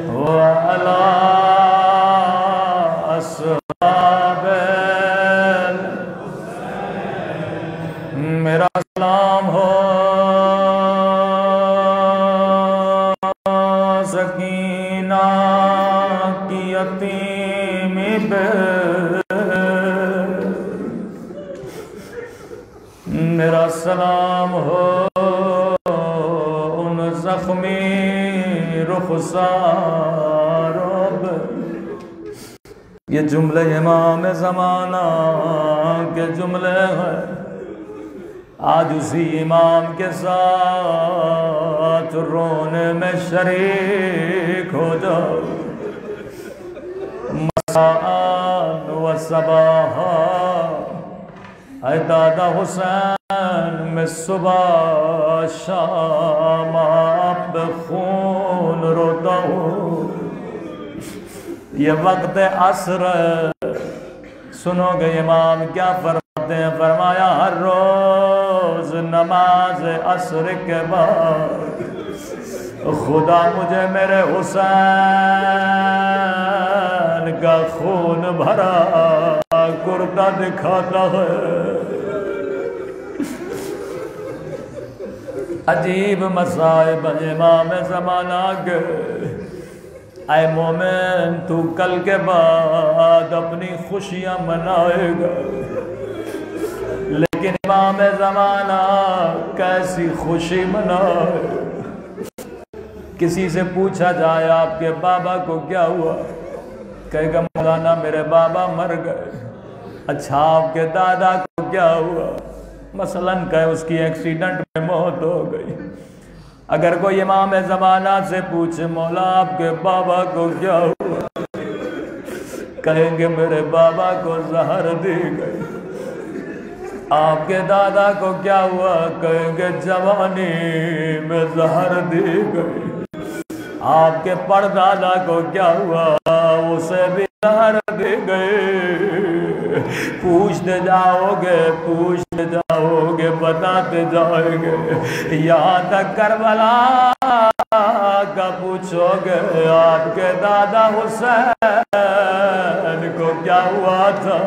व अला मेरा सलाम हो सकीना की यतीमी पे, मेरा सलाम हो उन जख्मी रुखसारों पे। ये जुमले इमाम ज़माना के जुमले हैं। आज उसी इमाम के साथ रोने में शरीक हो जाओ। मसान व सबाहा, ऐ दादा हुसैन में सुबह शाम आप खून रोता हूँ। ये वक्त असर सुनोगे इमाम क्या फरमाते हैं। फरमाया हर रोज नमाज असर के बाद खुदा मुझे मेरे हुसैन का खून भरा कुर्ता दिखाता है। अजीब मसाइब इमाम ज़माना के। ऐ मोमिन तू कल के बाद अपनी खुशियां मनाएगा, लेकिन इमाम ज़माना कैसी खुशी मनाए। किसी से पूछा जाए आपके बाबा को क्या हुआ, कहेगा मौलाना मेरे बाबा मर गए। अच्छा आपके दादा को क्या हुआ, मसलन कहे उसकी एक्सीडेंट में मौत हो गई। अगर कोई इमाम ज़माना से पूछे मौला आपके बाबा को क्या हुआ, कहेंगे मेरे बाबा को जहर दी गई। आपके दादा को क्या हुआ, कहेंगे जवानी में जहर दी गई। आपके परदादा को क्या हुआ, उसे भी जहर दी गई। पूछते जाओगे बताते जाओगे, यहाँ तक करबला का पूछोगे आपके दादा हुसैन को क्या हुआ था,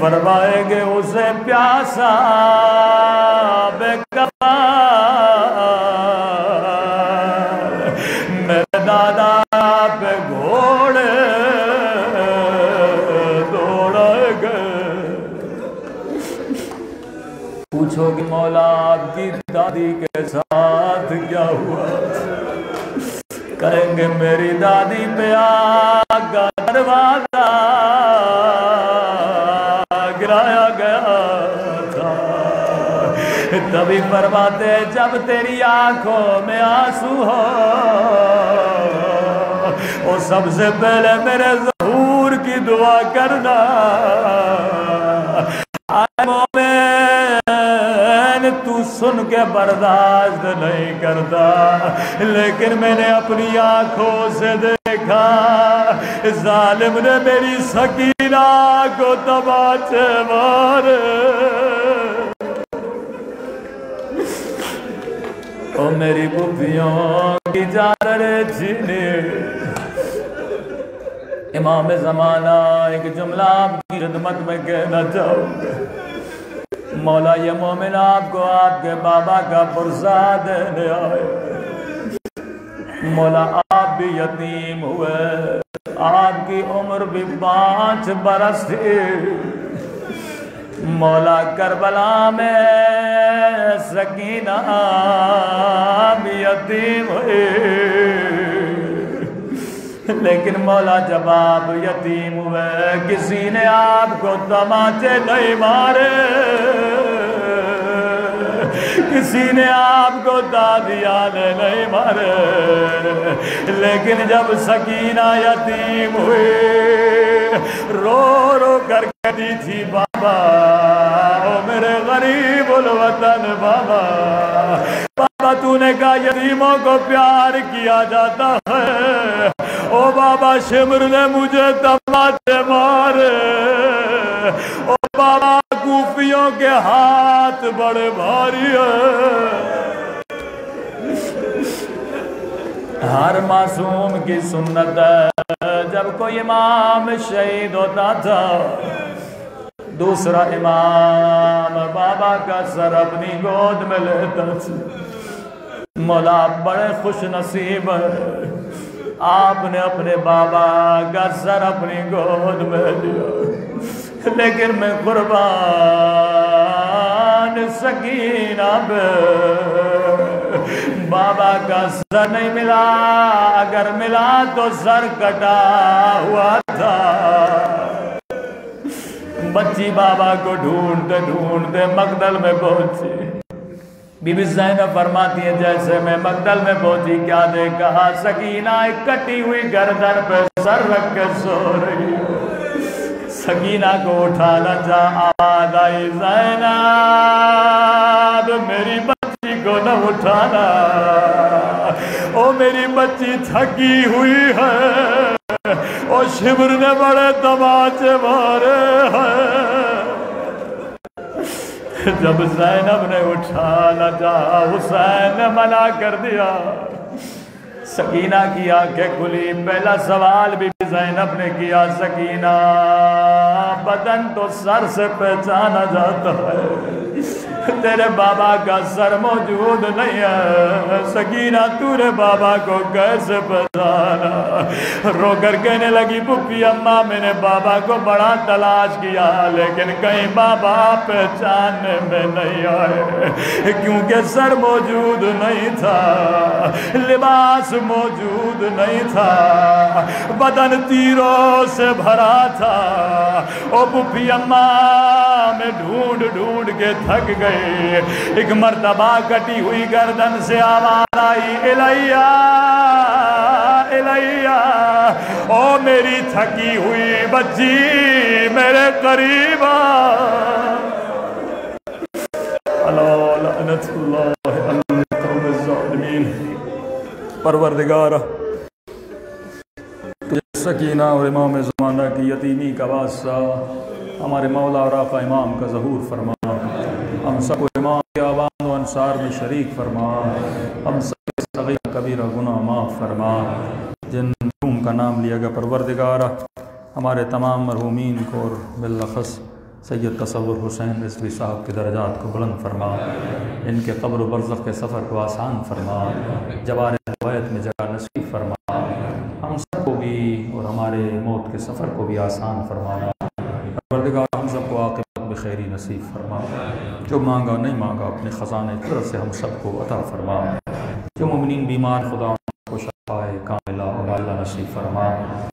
फरमाएंगे उसे प्यासा बेकफा मेरे दादा पे घोड़े दौड़ गए। पूछोगे मौला आपकी दादी के साथ क्या हुआ, कहेंगे मेरी दादी पे आग का दरवाजा गिराया गया था। तभी फरमाते जब तेरी आंखों में आंसू हो, और सबसे पहले मेरे ज़हूर की दुआ करना। तू सुन के बर्दाश्त नहीं करता, लेकिन मैंने अपनी आंखों से देखा जालिम ने मेरी सकीना को तमाचे मारे। ओ मेरी बुफियों की चादरें छीने। इमाम ज़माना एक जुमला आपकी खिदमत में कहना चाहूँगा। मौला ये मोमिन आपको आपके बाबा का पुरसा देने आए। मौला आप भी यतीम हुए, आपकी उम्र भी 5 बरस थी। मौला करबला में सकीना भी यतीम हुई, लेकिन मौला जब आप यतीम हुए किसी ने आपको तमाचे नहीं मारे, किसी ने आपको दादियाने नहीं मारे। लेकिन जब सकीना यतीम हुई रो रो कर कहती थी बाबा ओ मेरे गरीबुल वतन बाबा। बाबा तूने कहा यतीमों को प्यार किया जाता है, ओ बाबा शिमर ने मुझे तमाचे मारे। ओ बाबा कूफियों के हाथ बड़े भारी है। हर मासूम की सुन्नत है जब कोई इमाम शहीद होता था, दूसरा इमाम बाबा का सर अपनी गोद में लेता था। मौला बड़े खुश नसीब है, आपने अपने बाबा का सर अपनी गोद में लिया। लेकिन मैं कुर्बान सकीना पे बाबा का सर नहीं मिला, अगर मिला तो सर कटा हुआ था। बच्ची बाबा को ढूंढते ढूंढते मकदल में पहुंची। बीबी ज़ैनब फरमाती है जैसे मैं मकदल में पहुंची क्या देखा, सकीना एक कटी हुई गर्दन पे सर रख के सो रही। सकीना को उठाना जा आवाज आई ज़ैनब मेरी बच्ची को न उठाना, ओ मेरी बच्ची थकी हुई है, ओ शिमर ने बड़े तमाचे मारे हैं। जब ज़ैनब ने उठाना चाहा हुसैन ने मना कर दिया। सकीना की आंखें खुली। पहला सवाल भी ज़ैनब ने किया, सकीना बदन तो सर से पहचाना जाता है, तेरे बाबा का सर मौजूद नहीं है। सकीना तूने बाबा को कैसे पहचाना? रोकर कहने लगी पुप्पी अम्मा मैंने बाबा को बड़ा तलाश किया लेकिन कहीं बाबा पहचानने में नहीं आए, क्योंकि सर मौजूद नहीं था, लिबास मौजूद नहीं था, बदन तीरों से भरा था। ओ पुप्पी अम्मा मैं ढूंढ ढूंढ के थक गई। एक मर्तबा कटी हुई गर्दन से आवाज आई इलैया इलैया, ओ मेरी थकी हुई बच्ची मेरे करीब आ। परवरदिगार सकीना और इमाम ज़माना की यतीमी का वास्ता हमारे मौला और आका इमाम का ज़हूर फरमा, हम सबको इमाम के आवाम व अंसार में शरीक फरमा, हम सब सगीर कबीरा गुनाह माफ़ फरमा। जिन मरहूम का नाम लिया गया परवरदिगारा हमारे तमाम मरहूमीन को और बिलखस सैयद तसव्वुर हुसैन रिज़वी साहब के दर्जात को बुलंद फरमा। इनके कब्र बरज़ख के सफ़र को आसान फरमा। जवार रवायत में जगह नसीब फरमा। हम सबको भी और हमारे मौत के सफ़र को भी आसान फरमाना। परवरदिगार हम सबको आक़िबत बखैरी नसीब फरमा। जो मांगा नहीं मांगा अपने ख़ज़ाने तरफ से हम सबको अता फरमा। जो मुमिनीन बीमार खुदा को शफ़ाए कामिला और नसीब फरमा।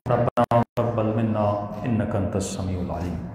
रब्बना तक़ब्बल मिन्ना इन्नका अंतस समीउल अलीम।